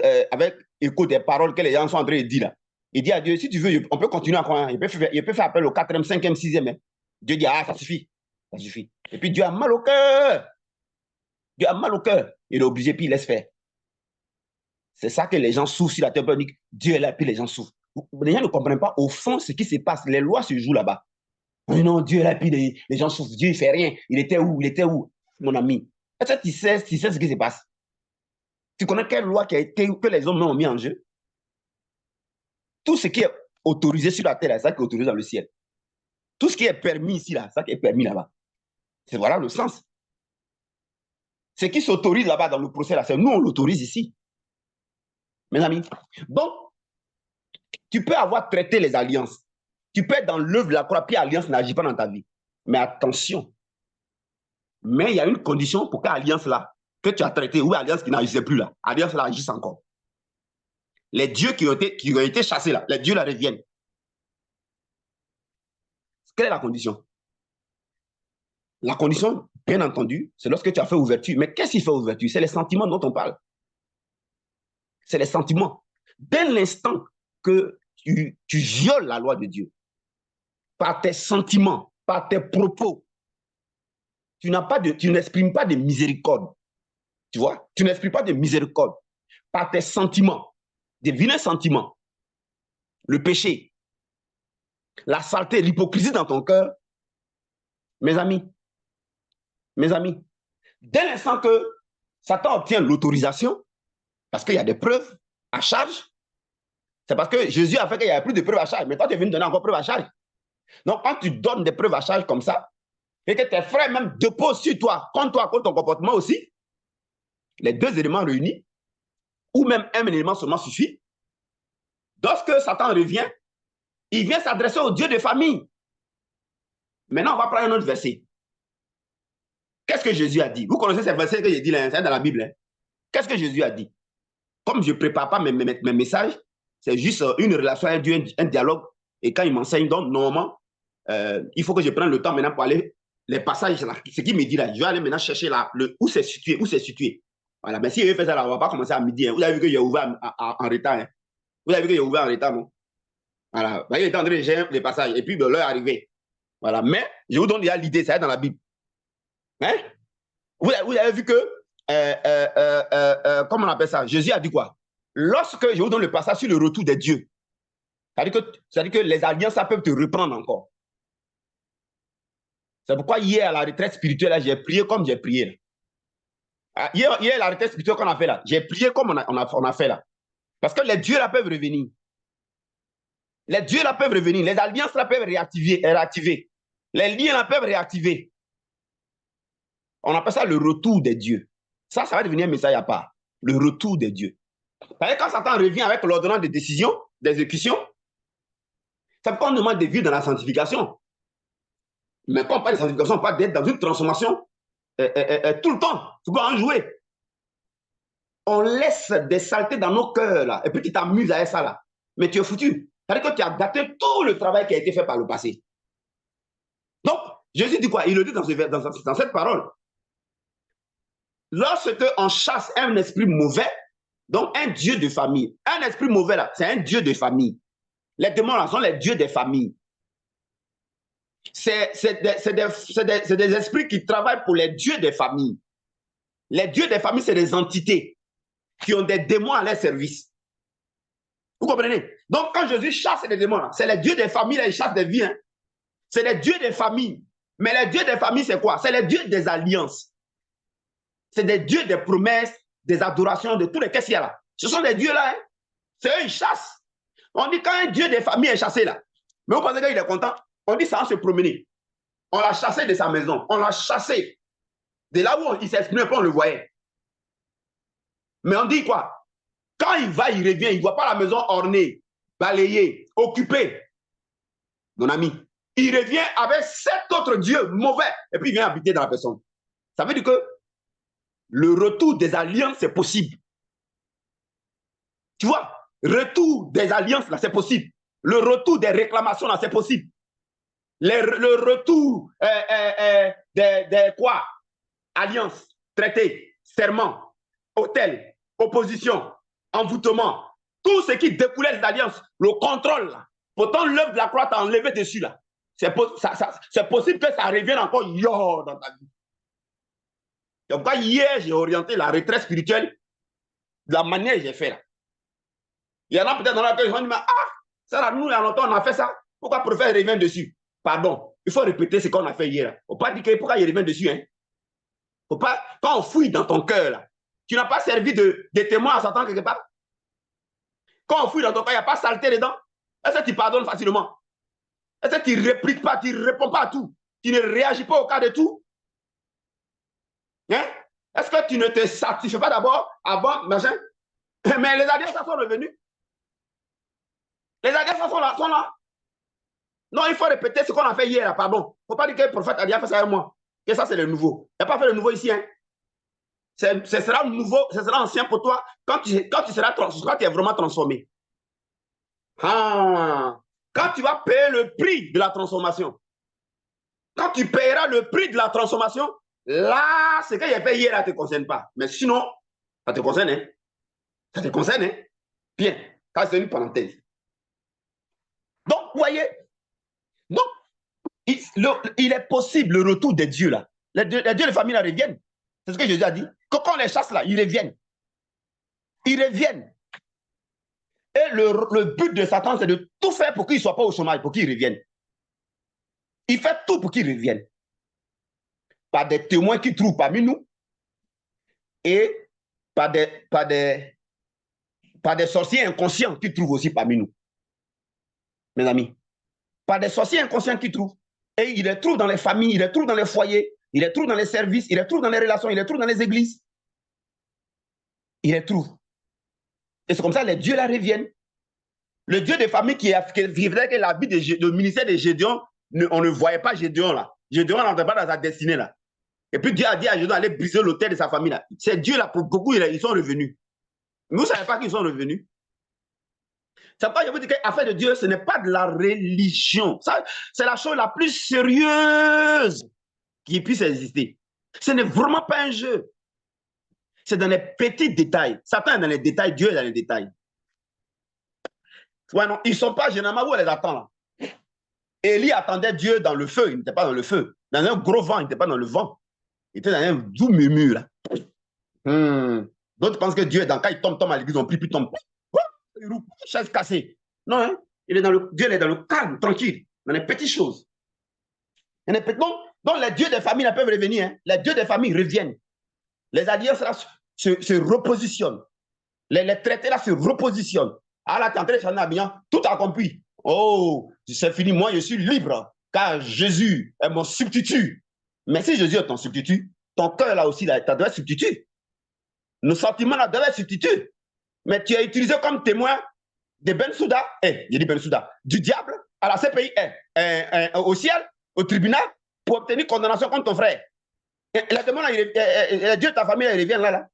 écoute des paroles que les gens sont en train de dire là, il dit à Dieu, si tu veux, on peut continuer à croire. Il peut faire appel au 4e, 5e, 6e. Hein. Dieu dit, ah, ça suffit. Ça suffit. Et puis Dieu a mal au cœur. Dieu a mal au cœur. Il est obligé, puis il laisse faire. C'est ça que les gens souffrent sur la terre. Dieu est là, puis les gens souffrent. Les gens ne comprennent pas au fond ce qui se passe. Les lois se jouent là-bas. Oh non, Dieu est là, puis les gens souffrent. Dieu, il ne fait rien. Il était où? Il était où, mon ami? Est-ce que tu sais ce qui se passe? Tu connais quelle loi que les hommes ont mis en jeu? Tout ce qui est autorisé sur la terre, c'est ça qui est autorisé dans le ciel. Tout ce qui est permis ici, là, c'est ça qui est permis là-bas. C'est voilà le sens. Ce qui s'autorise là-bas dans le procès, là, c'est nous, on l'autorise ici. Mes amis. Donc, tu peux avoir traité les alliances. Tu peux être dans l'œuvre de la croix, puis l'alliance n'agit pas dans ta vie. Mais attention. Mais il y a une condition pour que l'alliance-là, que tu as traité, ou l'alliance qui n'agissait plus là, l'alliance-là agisse encore. Les dieux qui ont été chassés là, les dieux là reviennent. Quelle est la condition? La condition, bien entendu, c'est lorsque tu as fait ouverture. Mais qu'est-ce qui fait ouverture? C'est les sentiments dont on parle. C'est les sentiments. Dès l'instant que tu violes la loi de Dieu, par tes sentiments, par tes propos, tu n'exprimes pas de miséricorde. Tu vois? Tu n'exprimes pas de miséricorde. Par tes sentiments, des vilains sentiments, le péché, la saleté, l'hypocrisie dans ton cœur, mes amis, dès l'instant que Satan obtient l'autorisation, parce qu'il y a des preuves à charge, c'est parce que Jésus a fait qu'il n'y a plus de preuves à charge. Mais toi, tu es venu donner encore preuves à charge. Donc, quand tu donnes des preuves à charge comme ça, et que tes frères même déposent sur toi, contre ton comportement aussi, les 2 éléments réunis, ou même un élément seulement suffit, lorsque Satan revient, il vient s'adresser au Dieu de famille. Maintenant, on va prendre un autre verset. Qu'est-ce que Jésus a dit? Vous connaissez ces versets que j'ai dit là, c'est dans la Bible. Hein? Qu'est-ce que Jésus a dit? Comme je ne prépare pas mes messages, c'est juste une relation avec Dieu, un dialogue. Et quand il m'enseigne, donc, normalement, il faut que je prenne le temps maintenant pour aller, les passages là, ce qu'il me dit là, je vais aller maintenant chercher là, où c'est situé. Voilà, mais si il fait ça, là, on ne va pas commencer à midi. Hein. Vous avez vu que j'ai ouvert en retard. Hein. Vous avez vu que j'ai ouvert en retard, non? Voilà. Il était en train de gérer les passages. Et puis, l'heure est arrivée. Voilà. Mais je vous donne déjà l'idée, ça est dans la Bible. Hein? Vous avez vu que, comment on appelle ça? Jésus a dit quoi? Lorsque je vous donne le passage sur le retour des dieux, c'est-à-dire que les alliances, ça peuvent te reprendre encore. C'est pourquoi hier, à la retraite spirituelle, j'ai prié comme j'ai prié. Là. Hier, la retraite spirituelle qu'on a fait là, j'ai prié comme on a fait là. Parce que les dieux là peuvent revenir. Les dieux là peuvent revenir. Les alliances là peuvent réactiver. Les liens là peuvent réactiver. On appelle ça le retour des dieux. Ça va devenir un message à part. Le retour des dieux. Quand Satan revient avec l'ordonnance de décision, d'exécution, ça peut pas nous demander de vivre dans la sanctification. Mais quand on parle de sanctification, on parle d'être dans une transformation tout le temps. Tu peux en jouer. On laisse des saletés dans nos cœurs, là, et puis tu t'amuses avec ça, là. Mais tu es foutu. C'est-à-dire que tu as daté tout le travail qui a été fait par le passé. Donc, Jésus dit quoi? Il le dit dans cette parole. Lorsque on chasse un esprit mauvais, donc un dieu de famille, un esprit mauvais, là, c'est un dieu de famille. Les démons, là, sont les dieux des familles. C'est des esprits qui travaillent pour les dieux des familles. Les dieux des familles, c'est des entités qui ont des démons à leur service. Vous comprenez? Donc, quand Jésus chasse les démons, c'est les dieux des familles, là, ils chassent des vies. Hein. C'est les dieux des familles. Mais les dieux des familles, c'est quoi? C'est les dieux des alliances. C'est des dieux des promesses, des adorations, de tous les qu'est-ce qu'il y a là. Ce sont des dieux-là. Hein. C'est eux, ils chassent. On dit quand un dieu des familles est chassé là, mais vous pensez qu'il est content? On dit ça en se promener. On l'a chassé de sa maison. On l'a chassé. De là où il s'exprimait pas, on le voyait. Mais on dit quoi? Quand il va, il revient, il ne voit pas la maison ornée, balayée, occupée. Mon ami, il revient avec 7 autres dieux mauvais et puis il vient habiter dans la personne. Ça veut dire que le retour des alliances, c'est possible. Tu vois, retour des alliances, là, c'est possible. Le retour des réclamations, là, c'est possible. Le retour des quoi? Alliance, traité, serment, hôtel, opposition, envoûtement, tout ce qui découlait des alliances, le contrôle, là. Pourtant, l'œuvre de la croix t'a enlevé dessus, là. C'est possible que ça revienne encore dans ta vie. Donc, hier, j'ai orienté la retraite spirituelle de la manière que j'ai fait, là. Il y en a peut-être dans la tête qui vont dire, ah, ça, là, nous, il y a longtemps, on a fait ça. Pourquoi le prophète revient dessus? Pardon, il faut répéter ce qu'on a fait hier. Il ne faut pas dire que pourquoi il revient dessus, hein. Faut pas, quand on fouille dans ton cœur, là, tu n'as pas servi de témoin à Satan quelque part. Quand on fouille dans ton cœur, il n'y a pas saleté dedans. Est-ce que tu pardonnes facilement? Est-ce que tu ne répliques pas, tu ne réponds pas à tout? Tu ne réagis pas au cas de tout? Hein? Est-ce que tu ne te satisfais pas d'abord avant, machin? Mais les alliances sont revenus. Les alliances sont là. Non, il faut répéter ce qu'on a fait hier, là, pardon. Il ne faut pas dire que le prophète a déjà fait ça avec moi. Que ça, c'est le nouveau. Il n'a pas fait le nouveau ici, hein. Ce sera nouveau, ce sera ancien pour toi quand tu es vraiment transformé. Ah, quand tu vas payer le prix de la transformation, quand tu payeras le prix de la transformation, là, ce que j'ai fait hier, ça ne te concerne pas. Mais sinon, ça te concerne. Hein? Ça te concerne. Hein? Bien, ça c'est une parenthèse. Donc, vous voyez, donc, il est possible le retour des dieux là. Les dieux de famille là reviennent. C'est ce que Jésus a dit. Quand on les chasse là, ils reviennent. Ils reviennent. Et le but de Satan, c'est de tout faire pour qu'ils ne soient pas au chômage, pour qu'ils reviennent. Il fait tout pour qu'ils reviennent. Par des témoins qui trouvent parmi nous et par des sorciers inconscients qui trouvent aussi parmi nous. Mes amis, par des sorciers inconscients qui trouvent. Et il les trouve dans les familles, il les trouve dans les foyers, il les trouve dans les services, il les trouve dans les relations, il les trouve dans les églises. Il les trouve. Et c'est comme ça que les dieux là reviennent. Le dieu des familles qui vivait que la vie du ministère de Gédéon, on ne voyait pas Gédéon là. Gédéon n'entrait pas dans sa destinée là. Et puis Dieu a dit à Gédéon d'aller briser l'autel de sa famille là. Ces dieux là, pour beaucoup, ils sont revenus. Mais vous ne savez pas qu'ils sont revenus. C'est pas, je vous dis que l'affaire de Dieu, ce n'est pas de la religion. C'est la chose la plus sérieuse qui puisse exister. Ce n'est vraiment pas un jeu. C'est dans les petits détails. Satan est dans les détails, Dieu est dans les détails. Ouais, non, ils ne sont pas généralement où on les attend là. Élie attendait Dieu dans le feu, il n'était pas dans le feu. Dans un gros vent, il n'était pas dans le vent. Il était dans un doux murmure là. D'autres pensent que Dieu est dans, quand il tombe à l'église, on prie, puis tombe. Chaise cassée. Non, hein? Dieu est dans le calme, tranquille, dans les petites choses. Donc les dieux des familles là, peuvent revenir. Hein? Les dieux des familles reviennent. Les alliances là se repositionnent. Les traités là se repositionnent. Ah là, tu es en train de chanter bien, tout accompli. Oh, c'est fini, moi je suis libre, car Jésus est mon substitut. Mais si Jésus est ton substitut, ton cœur là aussi, là, tu dois être substitut. Nos sentiments là doivent être substituts. Mais tu es utilisé comme témoin de Ben Souda, j'ai dit Ben Souda, du diable à la CPI, au ciel, au tribunal, pour obtenir condamnation contre ton frère. La demande, les dieux de ta famille, ils reviennent là.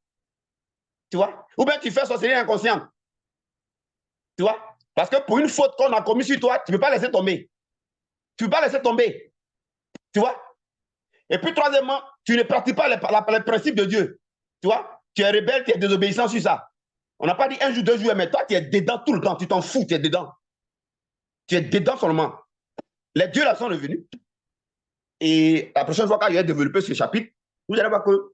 Tu vois? Ou bien tu fais sorcellerie inconsciente. Tu vois? Parce que pour une faute qu'on a commise sur toi, tu ne peux pas laisser tomber. Tu ne peux pas laisser tomber. Tu vois? Et puis, troisièmement, tu ne pratiques pas les principes de Dieu. Tu vois? Tu es rebelle, tu es désobéissant sur ça. On n'a pas dit un jour, 2 jours, mais toi, tu es dedans tout le temps. Tu t'en fous, tu es dedans. Tu es dedans seulement. Les dieux là sont revenus. Et la prochaine fois, quand il va développer ce chapitre, vous allez voir que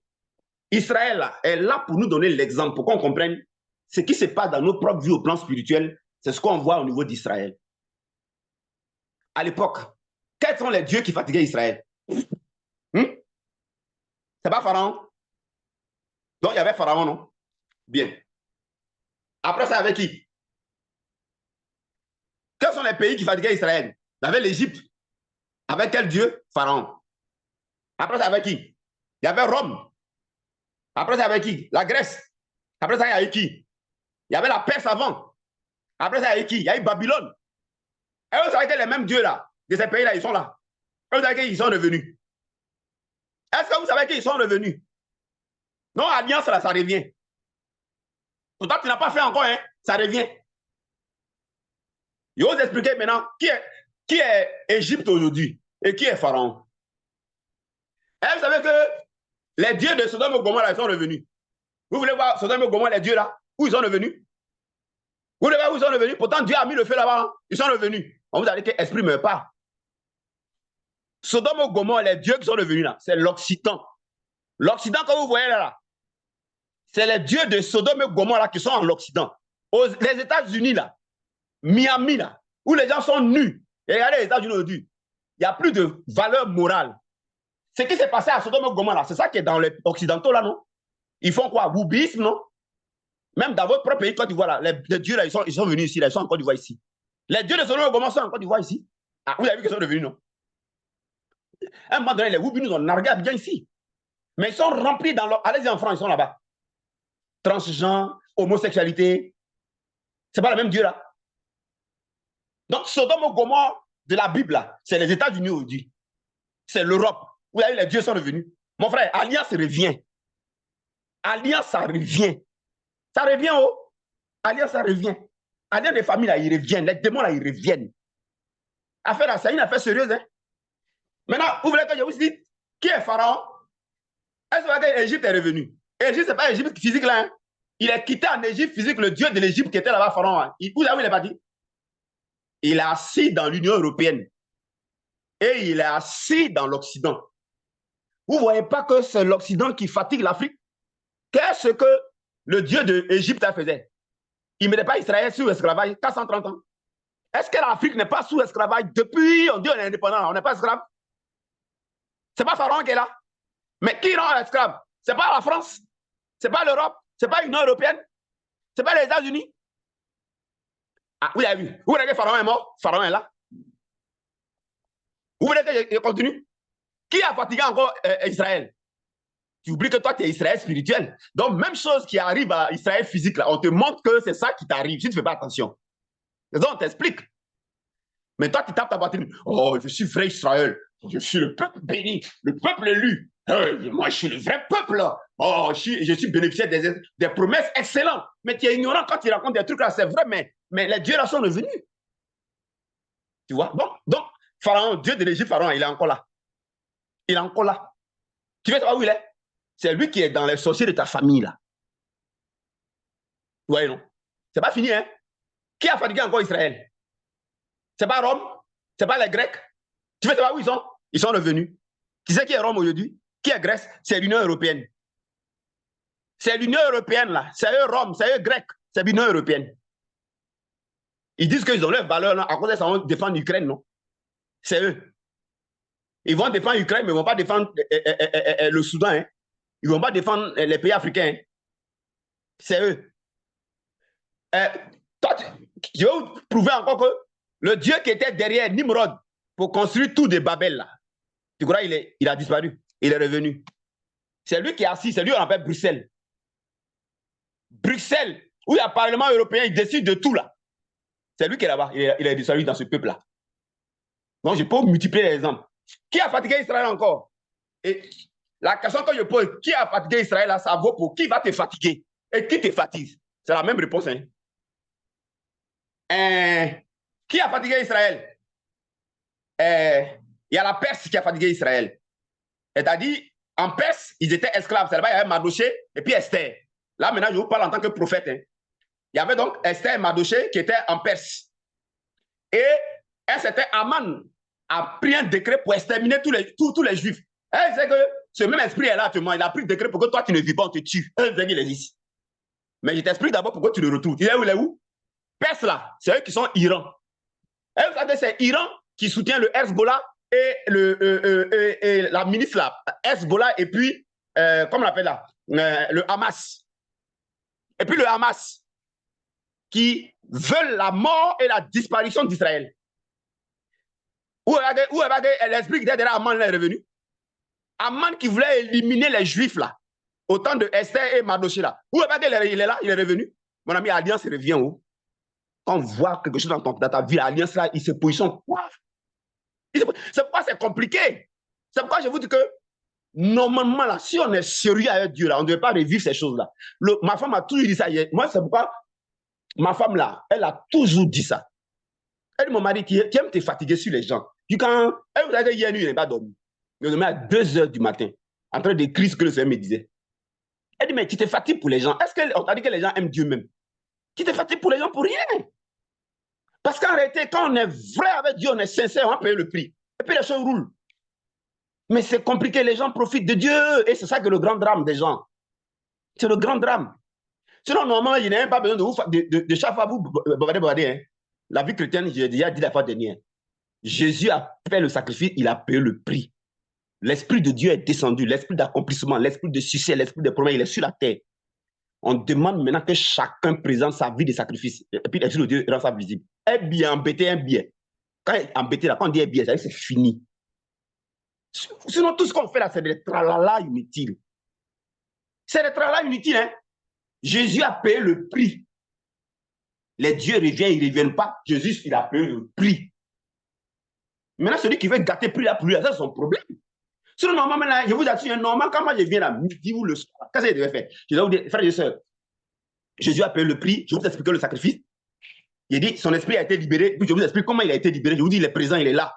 Israël là, est là pour nous donner l'exemple, pour qu'on comprenne ce qui se passe dans nos propres vies au plan spirituel. C'est ce qu'on voit au niveau d'Israël. À l'époque, quels sont les dieux qui fatiguaient Israël? C'est pas Pharaon? Donc, il y avait Pharaon, non? Bien. Après ça, avec qui? Quels sont les pays qui fatiguaient Israël? Il y avait l'Égypte. Avec quel dieu? Pharaon. Après ça, avec qui? Il y avait Rome. Après ça, avec qui? La Grèce. Après ça, il y avait qui? Il y avait la Perse avant. Après ça, il y avait qui? Il y a eu Babylone. Et vous savez que les mêmes dieux là, de ces pays-là, ils sont là. Et vous savez qu'ils sont revenus. Est-ce que vous savez qu'ils sont revenus? Non, alliance là, ça revient. Pourtant, tu n'as pas fait encore, hein? Ça revient. Je vais vous expliquer maintenant qui est Égypte aujourd'hui et qui est Pharaon. Et vous savez que les dieux de Sodome et Gomorrhe, ils sont revenus. Vous voulez voir Sodome et Gomorrhe, les dieux là, où ils sont revenus? Vous voulez voir où ils sont revenus? Pourtant, Dieu a mis le feu là-bas. Hein? Ils sont revenus. On vous a dit que l'esprit ne meurt pas. Sodome et Gomorrhe, les dieux qui sont revenus là, c'est l'Occident. L'Occident, comme vous voyez là, c'est les dieux de Sodome et Gomorrhe là, qui sont en l'Occident. Les États-Unis là, Miami là, où les gens sont nus. Et regardez les États-Unis aujourd'hui. Il n'y a plus de valeur morale. Ce qui s'est passé à Sodome et Gomorrhe là, c'est ça qui est dans les Occidentaux là, non? Ils font quoi? Boubisme, non? Même dans votre propre pays, Côte d'Ivoire, là, les dieux, là, ils sont venus ici, là, ils sont en Côte d'Ivoire ici. Les dieux de Sodome et Gomorrhe sont en Côte d'Ivoire ici. Ah, vous avez vu qu'ils sont revenus, non? À un moment donné, les Woubis nous ont nargué à bien ici. Mais ils sont remplis dans leur... Allez-y en France, ils sont là-bas. Transgenres, homosexualité. C'est pas le même Dieu, là. Donc, Sodome et Gomorrhe de la Bible, là, c'est les États-Unis aujourd'hui. C'est l'Europe. Vous avez vu, les dieux sont revenus. Mon frère, Alliance revient. Alliance, ça revient. Ça revient, oh. Alliance, ça revient. Alliance des familles, là, ils reviennent. Les démons, là, ils reviennent. Affaire là, c'est une affaire sérieuse, hein. Maintenant, vous voulez que je vous dise qui est Pharaon? Est-ce que l'Égypte est revenu? Égypte, ce n'est pas l'Égypte physique, là. Hein. Il a quitté en Égypte physique le dieu de l'Égypte qui était là-bas, Pharaon. Hein. Vous savez où il est parti? Il est assis dans l'Union européenne. Et il est assis dans l'Occident. Vous ne voyez pas que c'est l'Occident qui fatigue l'Afrique? Qu'est-ce que le dieu de l'Égypte faisait? Il ne mettait pas Israël sous esclavage 430 ans. Est-ce que l'Afrique n'est pas sous esclavage depuis, on dit on est indépendant, on n'est pas esclave? Ce n'est pas Pharaon qui est là. Mais qui rend esclave? Ce n'est pas la France, ce n'est pas l'Europe, ce n'est pas l'Union européenne, ce n'est pas les États-Unis. Ah, vous avez vu? Vous voulez que Pharaon est mort? Pharaon est là. Vous voulez que je continue? Qui a fatigué encore Israël? Tu oublies que toi, tu es Israël spirituel. Donc, même chose qui arrive à Israël physique, là, on te montre que c'est ça qui t'arrive si tu ne fais pas attention. Donc, on t'explique. Mais toi, tu tapes ta poitrine. Oh, je suis vrai Israël. Je suis le peuple béni, le peuple élu. Moi, je suis le vrai peuple. Oh, je suis bénéficiaire des promesses excellentes. Mais tu es ignorant quand tu racontes des trucs là, c'est vrai, mais les dieux là sont revenus. Tu vois? Donc, Pharaon, Dieu de l'Égypte, Pharaon, il est encore là. Il est encore là. Tu veux savoir où il est? C'est lui qui est dans les sorciers de ta famille là. Vous voyez, non? C'est pas fini, hein? Qui a fatigué encore Israël? C'est pas Rome? C'est pas les Grecs? Tu veux savoir où ils sont? Ils sont revenus. Tu sais qui est Rome aujourd'hui? Qui est Grèce? C'est l'Union européenne. C'est l'Union européenne, là. C'est eux Rome, c'est eux Grecs. C'est l'Union européenne. Ils disent qu'ils ont leurs valeurs, là. À cause de ça, on défend l'Ukraine, non? C'est eux. Ils vont défendre l'Ukraine, mais ils ne vont pas défendre le Soudan. Hein. Ils ne vont pas défendre les pays africains. Hein. C'est eux. Toi, je vais vous prouver encore que le Dieu qui était derrière Nimrod pour construire tout de Babel, là, tu crois il a disparu? Il est revenu. C'est lui qui est assis, c'est lui qu'on appelle Bruxelles. Bruxelles, où il y a le Parlement européen, il décide de tout, là. C'est lui qui est là-bas. Il est disparu dans ce peuple-là. Donc, je peux multiplier les exemples. Qui a fatigué Israël encore? Et la question que je pose, qui a fatigué Israël, là, ça vaut pour qui va te fatiguer? Et qui te fatigue? C'est la même réponse. Hein? Qui a fatigué Israël? Il y a la Perse qui a fatigué Israël. C'est-à-dire, en Perse, ils étaient esclaves. C'est là-bas, il y avait Mardoché et puis Esther. Là, maintenant, je vous parle en tant que prophète. Hein. Il y avait donc Esther et Mardoché qui étaient en Perse. Et un certain Aman a pris un décret pour exterminer tous les Juifs. Elle sait que ce même esprit est là actuellement. Il a pris le décret pour que toi, tu ne vis pas, on te tue. Elle sait qu'il existe. Mais je t'explique d'abord pourquoi tu le retrouves. Il est où? Perse, là, c'est eux qui sont Iran. Et vous savez, c'est Iran qui soutient le Hezbollah et la milice là, Hezbollah et puis, comment on appelle là, le Hamas. Et puis le Hamas qui veulent la mort et la disparition d'Israël. Où est l'esprit qui était derrière Amman est revenu? Amman qui voulait éliminer les Juifs là, au temps de Esther et Mardoché là. Où est-ce qu'il est là? Il est revenu. Mon ami, Alliance revient où? Quand on voit quelque chose dans ta vie, l'Alliance là, il se positionne quoi? C'est pourquoi c'est compliqué. C'est pourquoi je vous dis que normalement, là, si on est sérieux avec Dieu, là, on ne devait pas revivre ces choses-là. Ma femme a toujours dit ça hier. Moi, c'est pourquoi ma femme, là, elle a toujours dit ça. Elle dit, mon mari, qui aime te fatiguer sur les gens. Elle vous a dit hier nuit, il n'est pas dormi. Il est dormi à 2 heures du matin, en train d'écrire ce que le Seigneur me disait. Elle dit, mais tu te fatigues pour les gens. Est-ce qu'on t'a dit que les gens aiment Dieu même? Tu te fatigues pour les gens pour rien. Parce qu'en réalité, quand on est vrai avec Dieu, on est sincère, on va payer le prix. Et puis les choses roulent. Mais c'est compliqué, les gens profitent de Dieu. Et c'est ça que le grand drame des gens. C'est le grand drame. Sinon, normalement, il n'y a même pas besoin de chaque fois vous bavarder. Hein. La vie chrétienne, j'ai déjà dit la fois dernière. Jésus a fait le sacrifice, il a payé le prix. L'Esprit de Dieu est descendu, l'Esprit d'accomplissement, l'Esprit de succès, l'Esprit de promesse, il est sur la terre. On demande maintenant que chacun présente sa vie de sacrifice. Et puis l'Esprit de Dieu rend ça visible. Un bien embêté, un bien. Quand embêté, là, quand on dit un bien, c'est fini. Sinon, tout ce qu'on fait là, c'est des tralala inutiles. C'est des tralala inutiles. Hein? Jésus a payé le prix. Les dieux reviennent, ils ne reviennent pas. Jésus, il a payé le prix. Maintenant, celui qui veut gâter prix là pour lui, ça, c'est son problème. Sinon, normalement, là, je vous assure, normalement, quand moi je viens là, midi ou le soir, qu'est-ce qu'il devait faire? Je dois vous dire, frères et sœurs, Jésus a payé le prix, je vais vous expliquer le sacrifice. Il dit, son esprit a été libéré, puis je vous explique comment il a été libéré. Je vous dis, il est présent, il est là.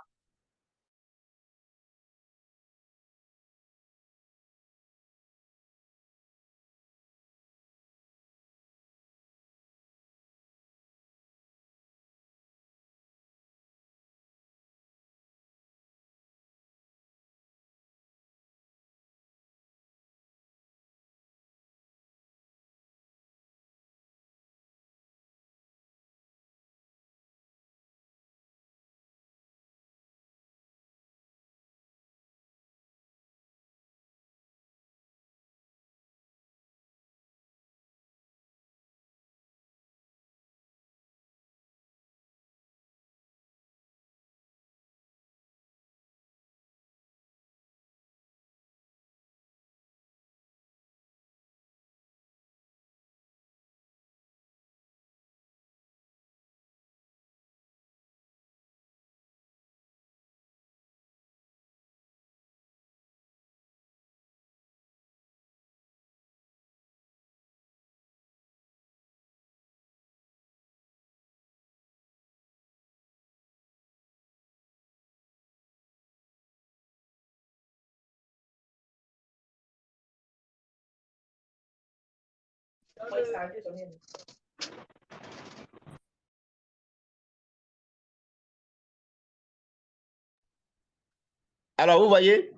Alors, vous voyez,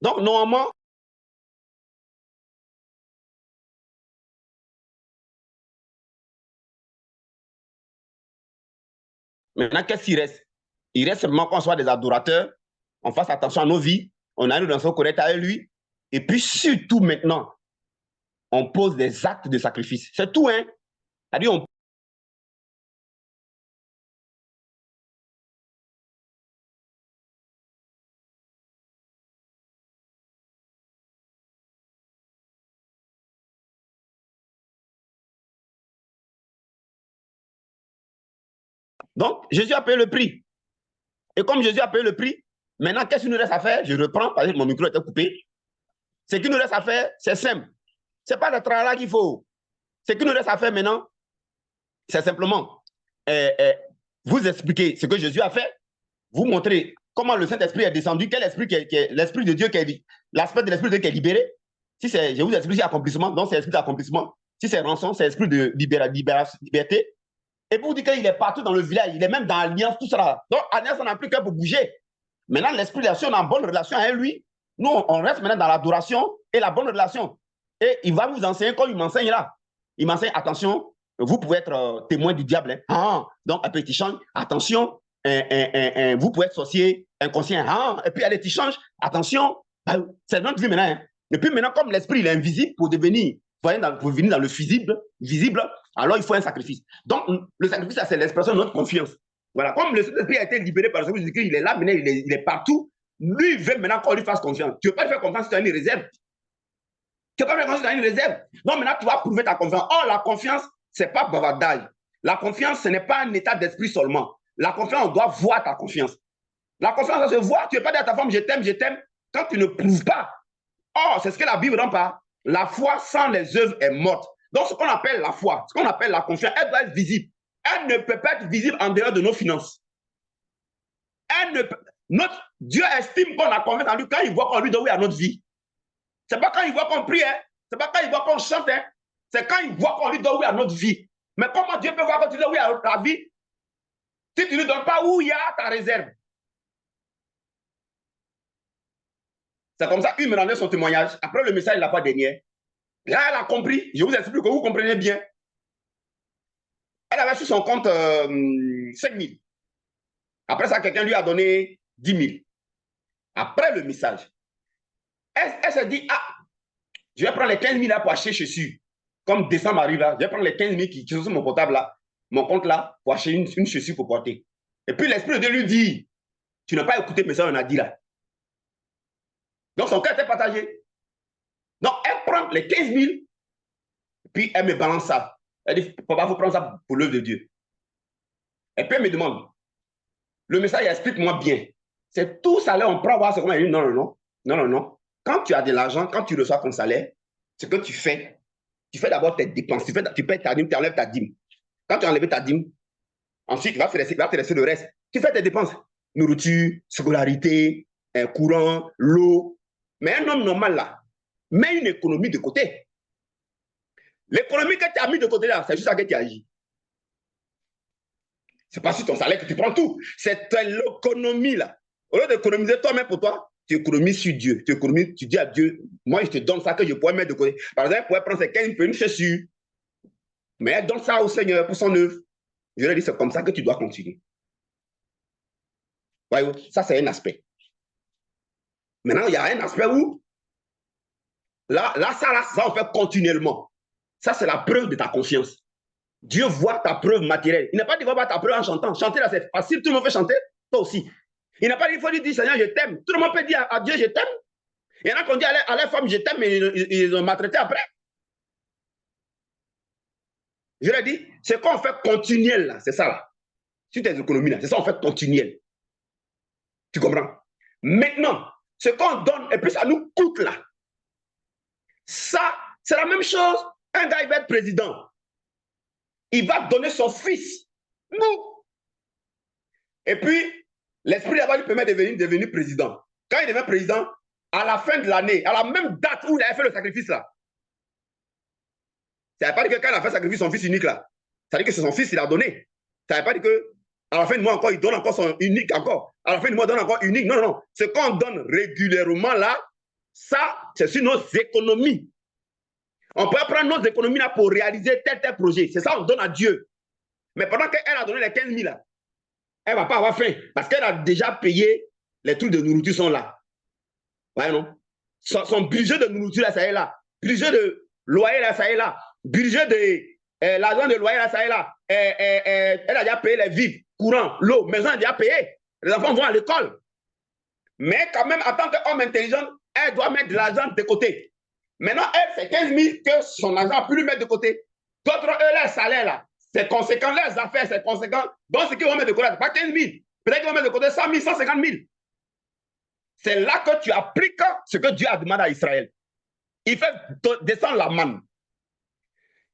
donc normalement, maintenant, qu'est-ce qu'il reste? Il reste seulement qu'on soit des adorateurs, on fasse attention à nos vies, on a une relation correcte avec lui, et puis surtout maintenant, on pose des actes de sacrifice. C'est tout, hein? C'est-à-dire, on Donc, Jésus a payé le prix. Et comme Jésus a payé le prix, maintenant, qu'est-ce qu'il nous reste à faire? Je reprends, parce que mon micro était coupé. Ce qu'il nous reste à faire, c'est simple. Ce n'est pas le travail qu'il faut. Ce qu'il nous reste à faire maintenant, c'est simplement vous expliquer ce que Jésus a fait, vous montrer comment le Saint-Esprit est descendu, quel esprit l'Esprit de Dieu, l'aspect de l'Esprit de Dieu qui est libéré. Si je vous explique accomplissement, donc c'est l'esprit d'accomplissement. Si c'est rançon, c'est l'esprit de liberté. Et pour vous dire qu'il est partout dans le village, il est même dans l'Alliance, tout ça. Donc, Alliance, on n'a plus qu'à pour bouger. Maintenant, l'esprit de l'action, on a une bonne relation avec lui. Nous, on reste maintenant dans l'adoration et la bonne relation. Et il va vous enseigner comme il m'enseigne là. Il m'enseigne, attention, vous pouvez être témoin du diable. Hein. Ah, donc, un petit change, attention, vous pouvez être sorcier, inconscient. Ah, et puis, il y a des petits changes, attention, c'est notre vie maintenant. Hein. Et puis maintenant, comme l'esprit il est invisible pour devenir, pour venir dans le visible, alors il faut un sacrifice. Donc, le sacrifice, c'est l'expression de notre confiance. Voilà, comme le Saint-Esprit a été libéré par le Saint-Esprit, il est là, maintenant, il est partout. Lui, il veut maintenant qu'on lui fasse confiance. Tu ne veux pas lui faire confiance si tu as une réserve. Tu ne veux pas lui faire confiance si tu as une réserve. Donc maintenant, tu vas prouver ta confiance. Or, la confiance, ce n'est pas bavardage. La confiance, ce n'est pas un état d'esprit seulement. La confiance, on doit voir ta confiance. La confiance, ça se voit. Tu ne veux pas dire à ta femme, je t'aime, quand tu ne prouves pas. Or, c'est ce que la Bible rend pas. La foi sans les œuvres est morte. Donc, ce qu'on appelle la foi, ce qu'on appelle la confiance, elle doit être visible. Elle ne peut pas être visible en dehors de nos finances. Notre Dieu estime qu'on a confiance en lui quand il voit qu'on lui donne oui à notre vie. Ce n'est pas quand il voit qu'on prie, hein. Ce n'est pas quand il voit qu'on chante, hein. C'est quand il voit qu'on lui donne oui à notre vie. Mais comment Dieu peut voir que tu donnes oui à ta vie si tu ne lui donnes pas où il y a ta réserve? C'est comme ça qu'il me rendait son témoignage. Après le message de la fois dernière, là, elle a compris. Je vous explique que vous comprenez bien. Elle avait sur son compte 5 000. Après ça, quelqu'un lui a donné 10 000. Après le message, elle s'est dit, ah, je vais prendre les 15 000 là pour acheter chaussures. Comme décembre arrive là, je vais prendre les 15 000 qui sont sur mon portable là, mon compte là, pour acheter une chaussure pour porter. Et puis l'Esprit de Dieu lui dit, tu n'as pas écouté le message qu'on a dit là. Donc son cœur était partagé. Donc elle prend les 15 000, puis elle me balance ça. Elle dit, papa, il faut prendre ça pour l'œuvre de Dieu. Et puis elle me demande, le message explique-moi bien. C'est tout salaire, on prend voir ce qu'on a dit. Non. Quand tu as de l'argent, quand tu reçois ton salaire, ce que tu fais d'abord tes dépenses. Tu payes ta dîme, tu enlèves ta dîme. Quand tu as enlevé ta dîme, ensuite, il va te laisser le reste. Tu fais tes dépenses. Nourriture, scolarité, courant, l'eau. Mais un homme normal, là, met une économie de côté. L'économie que tu as mis de côté, là, c'est juste ça que tu agis. Ce n'est pas sur ton salaire que tu prends tout. C'est l'économie, là. Au lieu d'économiser toi-même pour toi, tu économises sur Dieu. Tu dis à Dieu, moi, je te donne ça que je pourrais mettre de côté. Par exemple, elle pourrait prendre ses 15 pour une chaussure. Mais elle donne ça au Seigneur pour son œuvre. Je lui ai dit, c'est comme ça que tu dois continuer. Voyez, ça, c'est un aspect. Maintenant, il y a un aspect où, ça, on fait continuellement. Ça, c'est la preuve de ta confiance. Dieu voit ta preuve matérielle. Il n'a pas dit, voir ta preuve en chantant. Chanter, là, c'est facile. Tout le monde fait chanter. Toi aussi. Il n'a pas dit, il faut lui dire, Seigneur, je t'aime. Tout le monde peut dire à Dieu, je t'aime. Il y en a qui ont dit à leur femme, je t'aime, mais ils ont maltraité après. Je leur ai dit, c'est qu'on fait continuel, là. C'est ça, là. Sur tes économies, là. C'est ça, on fait continuel. Tu comprends? Maintenant, ce qu'on donne, et puis ça nous coûte, là. Ça, c'est la même chose. Un gars, il va être président. Il va donner son fils. Nous. Et puis, l'esprit là-bas lui permet de devenir président. Quand il devient président, à la fin de l'année, à la même date où il avait fait le sacrifice là, ça ne veut pas dire que quand il a fait le sacrifice, son fils unique là, ça veut dire que c'est son fils qu'il a donné. Ça ne veut pas dire que À la fin du mois encore, il donne encore son unique encore. À la fin du mois, il donne encore unique. Non, non. Ce qu'on donne régulièrement là, ça, c'est sur nos économies. On peut prendre nos économies là pour réaliser tel projet. C'est ça, on donne à Dieu. Mais pendant qu'elle a donné les 15 000 là, elle ne va pas avoir faim parce qu'elle a déjà payé les trucs de nourriture sont là. Ouais, non? Son budget de nourriture là, ça est là. Budget de loyer là, ça est là. Budget de l'argent de loyer là, ça est là. Elle a déjà payé les vivres, courant, l'eau, maison, elle a déjà payé. Les enfants vont à l'école. Mais quand même, en tant qu'homme intelligent, elle doit mettre de l'argent de côté. Maintenant, elle, c'est 15 000 que son argent a pu lui mettre de côté. D'autres, eux, leur salaire là, c'est conséquent, leurs affaires, c'est conséquent. Donc, ce qu'ils vont mettre de côté, c'est pas 15 000. Peut-être qu'ils vont mettre de côté 100 000, 150 000. C'est là que tu appliques ce que Dieu a demandé à Israël. Il fait descendre la manne.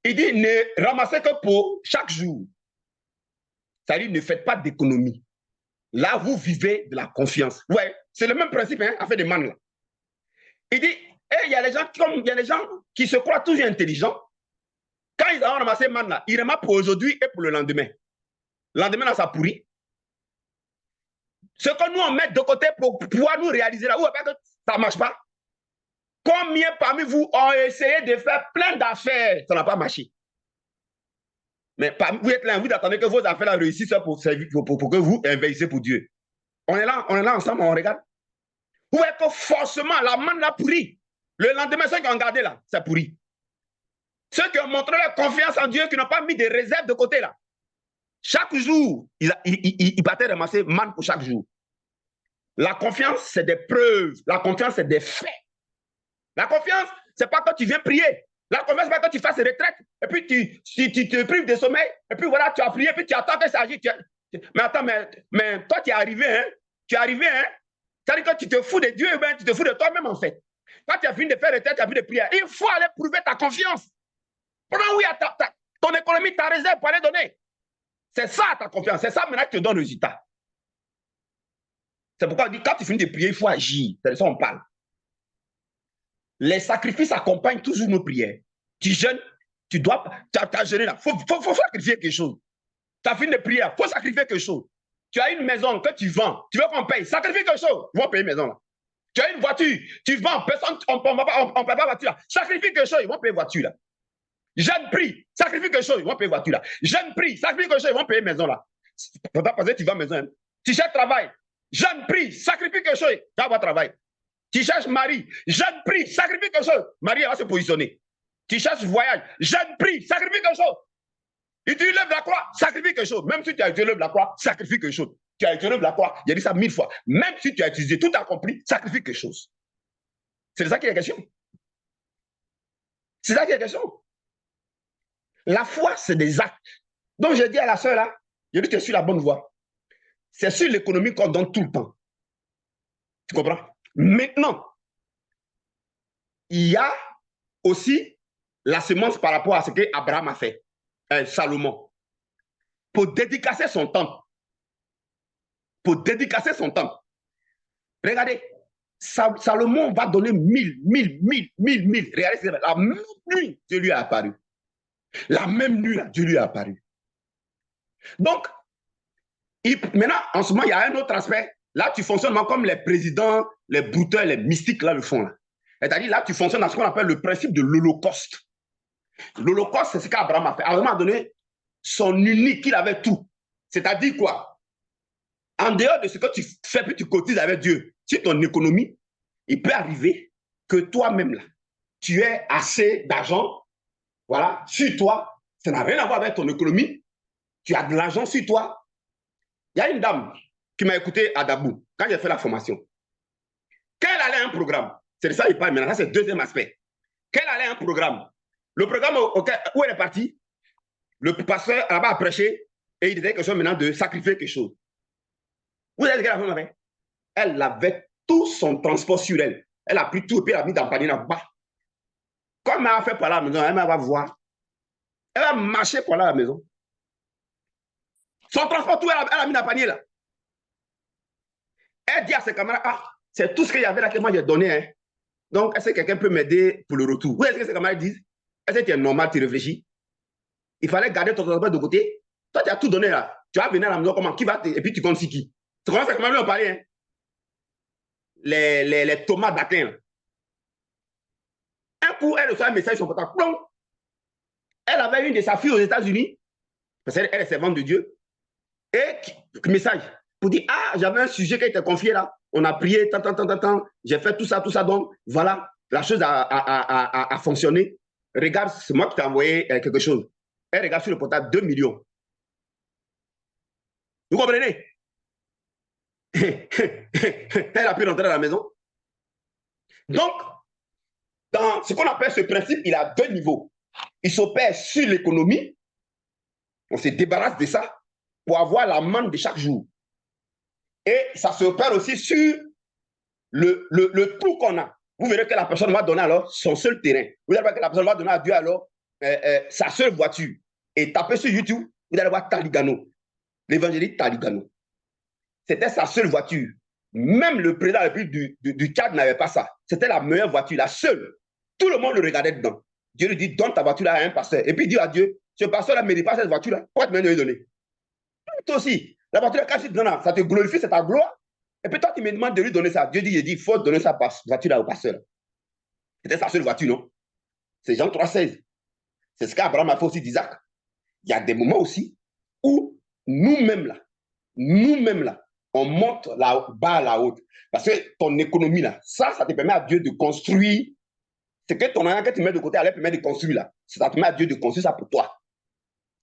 Il dit, ne ramassez que pour chaque jour. C'est-à-dire, ne faites pas d'économie. Là, vous vivez de la confiance. Ouais, c'est le même principe, hein, à faire des mannes là. Il dit, il y a des gens qui se croient toujours intelligents. Quand ils ont ramassé manne là, ils ramassent pour aujourd'hui et pour le lendemain. Le lendemain, là, ça pourrit. Ce que nous, on met de côté pour pouvoir nous réaliser là, que ça ne marche pas. Combien parmi vous ont essayé de faire plein d'affaires, ça n'a pas marché. Mais vous êtes là, vous attendez que vos affaires là réussissent pour que vous investissez pour Dieu. On est là ensemble, on regarde. Vous voyez que forcément, la manne l'a pourri. Le lendemain, ceux qui ont gardé là, c'est pourri. Ceux qui ont montré leur confiance en Dieu, qui n'ont pas mis de réserve de côté là. Chaque jour, ils partaient ramasser manne pour chaque jour. La confiance, c'est des preuves. La confiance, c'est des faits. La confiance, c'est pas quand tu viens prier. La confiance, c'est pas quand tu fasses retraite. Et puis, tu te prives de sommeil. Et puis, voilà, tu as prié. Puis, tu attends que ça agisse. Mais attends, mais toi, tu es arrivé, hein? Tu es arrivé, hein? C'est-à-dire que tu te fous de Dieu, ben, tu te fous de toi-même, en fait. Quand tu as fini de faire retraite, tu as fini de prier. Il faut aller prouver ta confiance. Pendant où il y a ton économie, ta réserve pour aller donner. C'est ça, ta confiance. C'est ça, maintenant, qui te donne le résultat. C'est pourquoi on dit, quand tu finis de prier, il faut agir. C'est de ça qu'on parle. Les sacrifices accompagnent toujours nos prières. Tu jeûnes, tu as jeûné là. Il faut sacrifier quelque chose. Tu as fini de prier, il faut sacrifier quelque chose. Tu as une maison que tu vends, tu veux qu'on paye, sacrifie quelque chose. Ils vont payer une maison là. Tu as une voiture, tu vends, personne, on ne paye pas voiture là. Sacrifie quelque chose, ils vont payer voiture là. Jeune prix, sacrifie quelque chose, ils vont payer voiture là. Jeune prix, sacrifie quelque chose, ils vont payer maison là. Faut pas penser que tu vas maison. Hein. Tu cherches travail, jeune prix, sacrifie quelque chose, tu vas avoir travail. Tu cherches mari, jeune prix, sacrifie quelque chose, Marie va se positionner. Tu cherches voyage, jeune prix, sacrifie quelque chose. Et tu lèves la croix, sacrifie quelque chose. Même si tu as utilisé la croix, sacrifie quelque chose. Tu as utilisé la croix, j'ai dit ça 1000 fois. Même si tu as utilisé tout accompli, sacrifie quelque chose. C'est de ça qu'il est question. C'est ça qu'il est question. La foi, c'est des actes. Donc, j'ai dit à la sœur là, j'ai dit que tu es sur la bonne voie. C'est sur l'économie qu'on donne tout le temps. Tu comprends? Maintenant, il y a aussi la semence par rapport à ce qu'Abraham a fait, Salomon, pour dédicacer son temple. Pour dédicacer son temple. Regardez, Salomon va donner 1000. Regardez, la même nuit, Dieu lui a apparu. La même nuit, là, Dieu lui a apparu. Donc, maintenant, en ce moment, il y a un autre aspect. Là, tu fonctionnes comme les présidents, les brouteurs, les mystiques, là, le font. C'est-à-dire, là, tu fonctionnes dans ce qu'on appelle le principe de l'Holocauste. L'Holocauste, c'est ce qu'Abraham a fait. Abraham a donné son unique, il avait tout. C'est-à-dire quoi? En dehors de ce que tu fais, puis tu cotises avec Dieu, sur ton économie, il peut arriver que toi-même, là, tu aies assez d'argent, voilà, sur toi. Ça n'a rien à voir avec ton économie. Tu as de l'argent sur toi. Il y a une dame qui m'a écouté à Dabou, quand j'ai fait la formation. Quand elle allait à un programme, c'est de ça qu'il parle maintenant, ça c'est le deuxième aspect. Quand elle allait à un programme, le programme où elle est partie, le pasteur là-bas a prêché et il disait quelque chose maintenant de sacrifier quelque chose. Vous savez ce qu'elle a fait? Elle avait tout son transport sur elle. Elle a pris tout et puis elle a mis dans le panier là-bas. Comme elle a fait pour aller à la maison, elle va voir. Elle va marcher pour aller à la maison. Son transport, tout, elle a mis dans le panier là. Elle dit à ses camarades, ah, c'est tout ce qu'il y avait là que moi j'ai donné. Hein. Donc, est-ce que quelqu'un peut m'aider pour le retour? Ou est-ce que ses camarades disent, est-ce que tu es normal, tu réfléchis? Il fallait garder ton transport de côté. Toi, tu as tout donné là. Tu vas venir à la maison, comment? Qui va te... Et puis tu comptes sur qui? Tu commences à comment lui parler, hein? Les tomates d'Aquin. Un coup, elle reçoit un message sur son portable. Elle avait une de sa fille aux États-Unis, parce qu'elle est servante de Dieu. Et message pour dire, ah, j'avais un sujet qui a été confié là. On a prié, tant. J'ai fait tout ça. Donc, voilà, la chose a fonctionné. Regarde, c'est moi qui t'ai envoyé quelque chose. Elle regarde sur le portable 2 millions. Vous comprenez? Elle a pu rentrer à la maison. Donc, dans ce qu'on appelle ce principe, il a 2 niveaux. Il s'opère sur l'économie. On se débarrasse de ça pour avoir la manne de chaque jour. Et ça s'opère aussi sur le tout qu'on a. Vous verrez que la personne va donner alors son seul terrain. Vous allez voir que la personne va donner à Dieu alors sa seule voiture. Et taper sur YouTube, vous allez voir Taligano, l'évangéliste Taligano. C'était sa seule voiture. Même le président de la République du Tchad n'avait pas ça. C'était la meilleure voiture, la seule. Tout le monde le regardait dedans. Dieu lui dit, donne ta voiture à un pasteur. Et puis il dit à Dieu, ce pasteur-là ne mérite pas cette voiture-là. Pourquoi tu m'as donné? Toi aussi, la voiture, quand tu te donnes, ça te glorifie, c'est ta gloire. Et puis toi, tu me demandes de lui donner ça. Dieu dit, il faut donner sa voiture au pasteur. C'était sa seule voiture, non? C'est Jean 3,16. C'est ce qu'Abraham a fait aussi d'Isaac. Il y a des moments aussi où nous-mêmes là, on monte là bas à la haute. Parce que ton économie là, ça te permet à Dieu de construire. C'est que ton argent que tu mets de côté, elle permet de construire là. Ça te permet à Dieu de construire ça pour toi.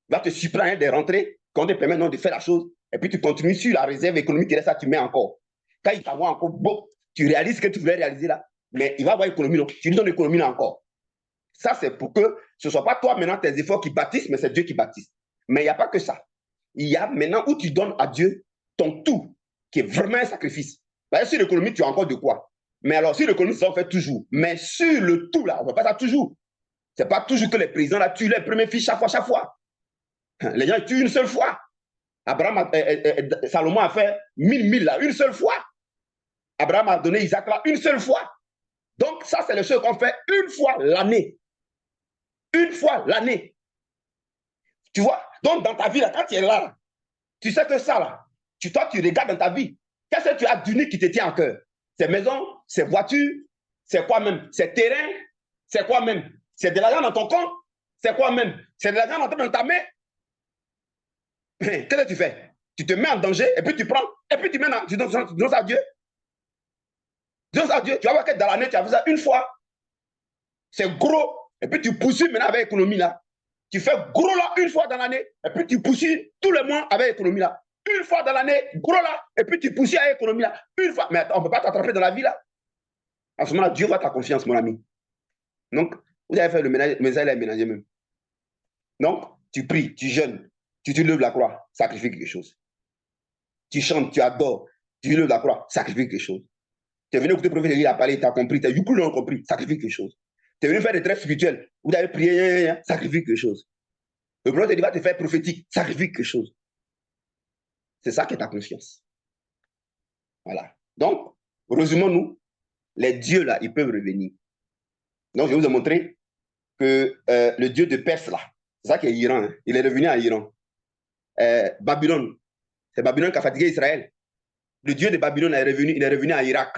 Il va te supprimer des rentrées, quand te permet non de faire la chose. Et puis tu continues sur la réserve économique qui reste là, tu mets encore. Quand il t'envoie encore, bon, tu réalises ce que tu voulais réaliser là, mais il va avoir économie, non. Tu lui donnes l'économie là encore. Ça, c'est pour que ce ne soit pas toi maintenant tes efforts qui bâtissent, mais c'est Dieu qui bâtisse. Mais il n'y a pas que ça. Il y a maintenant où tu donnes à Dieu ton tout, qui est vraiment un sacrifice. Là, sur l'économie, tu as encore de quoi. Mais alors, sur l'économie, ça on fait toujours. Mais sur le tout, là, on ne fait pas ça toujours. Ce n'est pas toujours que les présidents là tuent les premiers fils chaque fois. Les gens tuent une seule fois. Salomon a fait 1000 là, une seule fois. Abraham a donné Isaac là, une seule fois. Donc, ça, c'est le choses qu'on fait une fois l'année. Une fois l'année. Tu vois? Donc, dans ta vie, là, quand tu es là, tu sais que ça, là, toi, tu regardes dans ta vie. Qu'est-ce que tu as d'unique qui te tient en cœur? Ces maisons, ces voitures, c'est quoi même? Ces terrains, c'est quoi même? C'est de l'argent dans ton compte? C'est quoi même? C'est de l'argent dans ta main? Qu'est-ce que tu fais? Tu te mets en danger et puis tu prends, et puis tu donnes à Dieu. Tu donnes à Dieu. Tu vas voir que dans l'année, tu as fait ça une fois. C'est gros. Et puis tu poursuis maintenant avec l'économie là. Tu fais gros là une fois dans l'année, et puis tu poursuis tous les mois avec l'économie là. Une fois dans l'année, gros là, et puis tu poursuis avec l'économie là. Une fois. Mais on ne peut pas t'attraper dans la vie là. En ce moment-là, Dieu voit ta confiance, mon ami. Donc, vous avez fait le ménage, mais ça, il a ménagé même. Donc, tu pries, tu jeûnes, tu lèves la croix, sacrifie quelque chose. Tu chantes, tu adores, tu lèves la croix, sacrifie quelque chose. Tu es venu écouter le prophète, il a parlé, tu as compris, tu as eu plus long compris, sacrifie quelque chose. Tu es venu faire des traits spirituels, vous avez prié, sacrifie quelque chose. Le prophète il va te faire prophétique, sacrifie quelque chose. C'est ça qui est ta confiance. Voilà. Donc, résumons-nous, les dieux là, ils peuvent revenir. Donc, je vais vous montrer que le dieu de Perse là, c'est ça qui est Iran, hein. Il est revenu à Iran. Babylone, c'est Babylone qui a fatigué Israël. Le dieu de Babylone est revenu, il est revenu à Irak.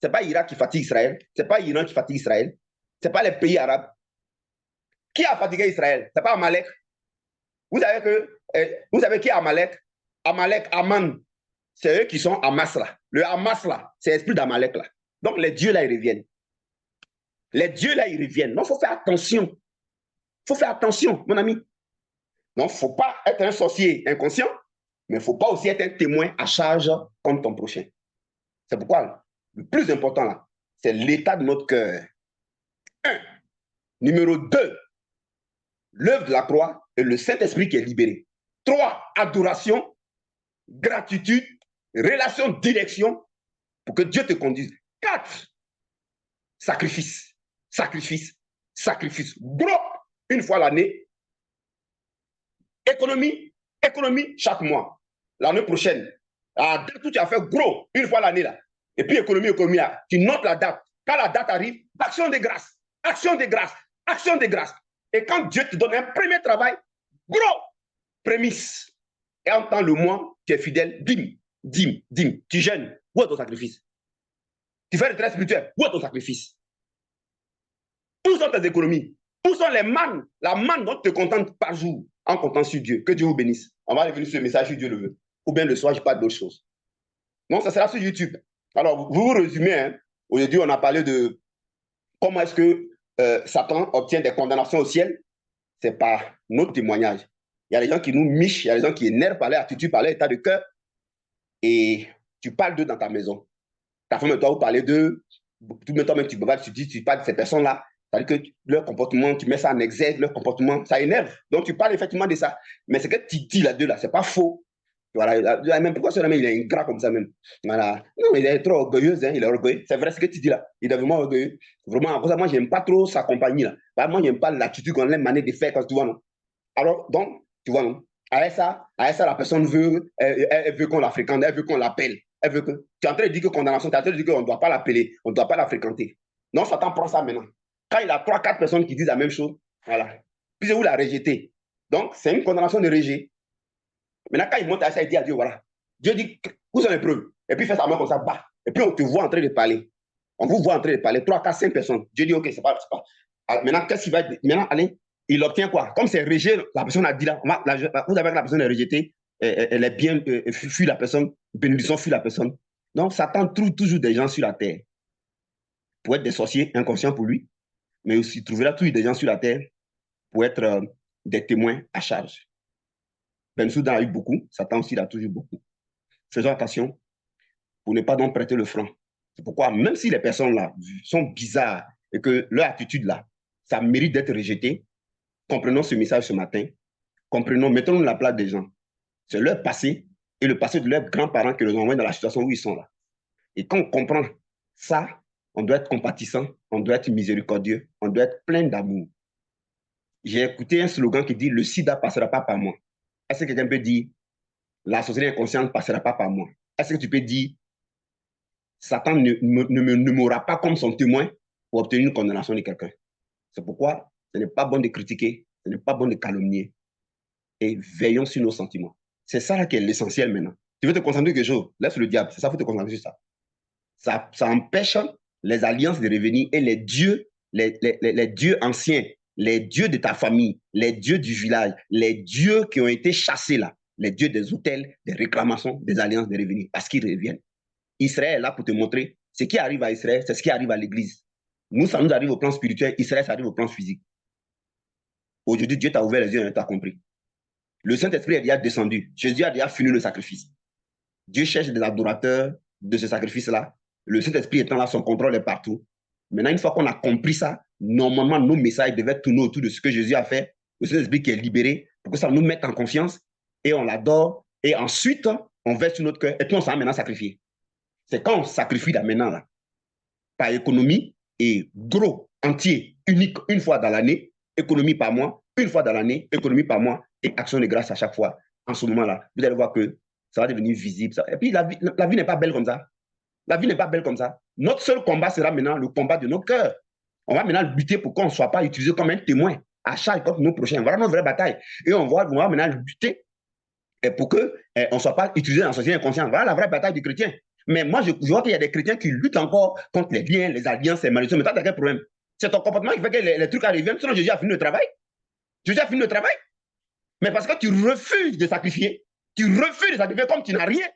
Ce n'est pas Irak qui fatigue Israël, ce n'est pas Iran qui fatigue Israël, ce n'est pas les pays arabes. Qui a fatigué Israël? Ce n'est pas Amalek. Vous savez qui est Amalek? Amalek, Aman, c'est eux qui sont Hamas là. Le Hamas là, c'est l'esprit d'Amalek là. Donc les dieux là, ils reviennent. Les dieux là, ils reviennent. Donc il faut faire attention. Il faut faire attention, mon ami. Donc il ne faut pas être un sorcier inconscient, mais il ne faut pas aussi être un témoin à charge contre ton prochain. C'est pourquoi le plus important là, c'est l'état de notre cœur. 1. Numéro 2, l'œuvre de la croix et le Saint-Esprit qui est libéré. 3, adoration, gratitude, relation, direction, pour que Dieu te conduise. 4, sacrifice, sacrifice, sacrifice. Gros, une fois l'année. Économie, économie, chaque mois. L'année prochaine, la date où tu as fait gros, une fois l'année là. Et puis économie, économie là. Tu notes la date. Quand la date arrive, action de grâce, action de grâce, action de grâce. Et quand Dieu te donne un premier travail, gros, prémisse. et entends le mois, tu es fidèle, dîme. Tu jeûnes, où est ton sacrifice? Tu fais le retraite spirituel, où est ton sacrifice? Où sont tes économies? Où sont les mannes, la manne dont tu te contentes par jour en comptant sur Dieu? Que Dieu vous bénisse. On va revenir sur le message si Dieu le veut. Ou bien le soir, je parle d'autres choses. Donc, ça sera sur YouTube. Alors, vous résumez, hein. Aujourd'hui, on a parlé de comment est-ce que Satan obtient des condamnations au ciel. C'est par notre témoignage. Il y a des gens qui nous michent, il y a des gens qui énervent par leur attitude, par leur état de cœur. Et tu parles d'eux dans ta maison. Ta femme et toi, vous parlez d'eux. Toi-même, tu parles de ces personnes-là. C'est-à-dire que leur comportement, tu mets ça en exergue, leur comportement, ça énerve. Donc, tu parles effectivement de ça. Mais ce que tu dis là-dedans, là, c'est pas faux. Voilà, même pourquoi ce il est ingrat comme ça même. Voilà. Non, il est trop orgueilleux, hein, il est orgueilleux. C'est vrai ce que tu dis là. Il est vraiment orgueilleux. Vraiment, moi, j'aime pas trop sa compagnie là. Bah, moi, j'aime pas l'attitude qu'on a manière de faire quand tu vois, non. Alors, donc, tu vois, non. Avec ça, la personne veut, elle veut qu'on la fréquente, elle veut qu'on l'appelle. Elle veut que. Tu es en train de dire que condamnation, tu es en train de dire qu'on ne doit pas l'appeler, on ne doit pas la fréquenter. Non, Satan prend ça maintenant. Quand il a 3-4 personnes qui disent la même chose, voilà. Puis vous la rejetez. Donc, c'est une condamnation de rejet. Maintenant, quand il monte à ça, il dit à Dieu, voilà. Dieu dit, où sont les preuves? Et puis il fait sa main comme ça, bah. Et puis on te voit en train de parler. On vous voit en train de parler, 3, 4, 5 personnes. Dieu dit, ok, c'est pas. Alors, maintenant, qu'est-ce qu'il va dire? Maintenant, allez, il obtient quoi? Comme c'est rejet, la personne a dit là, vous avez que la personne est rejetée, elle est bien, fuit la personne, bénédiction fuit la personne. Donc, Satan trouve toujours des gens sur la terre pour être des sorciers inconscients pour lui, mais aussi trouvera toujours des gens sur la terre pour être des témoins à charge. Bensouda a eu beaucoup, Satan aussi il a toujours beaucoup. Faisons attention pour ne pas donc prêter le franc. C'est pourquoi, même si les personnes-là sont bizarres et que leur attitude-là, ça mérite d'être rejeté, comprenons ce message ce matin, comprenons, mettons-nous la place des gens. C'est leur passé et le passé de leurs grands-parents qui les ont envoyés dans la situation où ils sont là. Et quand on comprend ça, on doit être compatissant, on doit être miséricordieux, on doit être plein d'amour. J'ai écouté un slogan qui dit « Le sida ne passera pas par moi ». Est-ce que quelqu'un peut dire « La société inconsciente ne passera pas par moi ». Est-ce que tu peux dire « Satan ne m'aura pas comme son témoin pour obtenir une condamnation de quelqu'un ». C'est pourquoi ce n'est pas bon de critiquer, ce n'est pas bon de calomnier. Et veillons sur nos sentiments. C'est ça là qui est l'essentiel maintenant. Tu veux te concentrer sur quelque chose, laisse le diable, c'est ça, il faut te concentrer sur ça. Ça empêche les alliances de revenir et les dieux anciens, les dieux de ta famille, les dieux du village, les dieux qui ont été chassés là, les dieux des hôtels, des réclamations, des alliances de revenir, parce qu'ils reviennent. Israël est là pour te montrer ce qui arrive à Israël, c'est ce qui arrive à l'Église. Nous, ça nous arrive au plan spirituel, Israël, ça arrive au plan physique. Aujourd'hui, Dieu t'a ouvert les yeux et t'a compris. Le Saint-Esprit est déjà descendu. Jésus a déjà fini le sacrifice. Dieu cherche des adorateurs de ce sacrifice-là. Le Saint-Esprit étant là, son contrôle est partout. Maintenant, une fois qu'on a compris ça, normalement, nos messages devaient tourner autour de ce que Jésus a fait. Le Saint-Esprit qui est libéré pour que ça nous mette en confiance et on l'adore. Et ensuite, on verse sur notre cœur et puis on s'en va maintenant sacrifier. C'est quand on sacrifie là maintenant, là, par économie et gros, entier, unique, une fois dans l'année, économie par mois, une fois dans l'année, économie par mois et action de grâce à chaque fois. En ce moment-là, vous allez voir que ça va devenir visible. Ça. Et puis, la vie n'est pas belle comme ça. La vie n'est pas belle comme ça. Notre seul combat sera maintenant le combat de nos cœurs. On va maintenant lutter pour qu'on ne soit pas utilisé comme un témoin à charge contre nos prochains. Voilà notre vraie bataille. Et on va maintenant lutter pour qu'on ne soit pas utilisé dans la société inconsciente. Voilà la vraie bataille du chrétien. Mais moi, je vois qu'il y a des chrétiens qui luttent encore contre les liens, les alliances, les malédictions. Mais t'as quel problème? C'est ton comportement qui fait que les trucs arrivent. Sinon, Jésus a fini le travail. Jésus a fini le travail. Mais parce que tu refuses de sacrifier, comme tu n'as rien,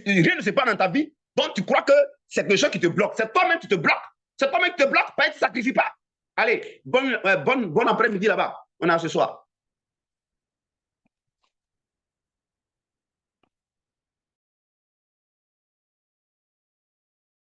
rien ne se passe dans ta vie, donc tu crois que c'est quelque chose qui te bloque. C'est toi-même qui te bloque. C'est toi-même qui te bloque, pas tu ne sacrifies pas. Allez, bon après-midi là-bas. On a ce soir.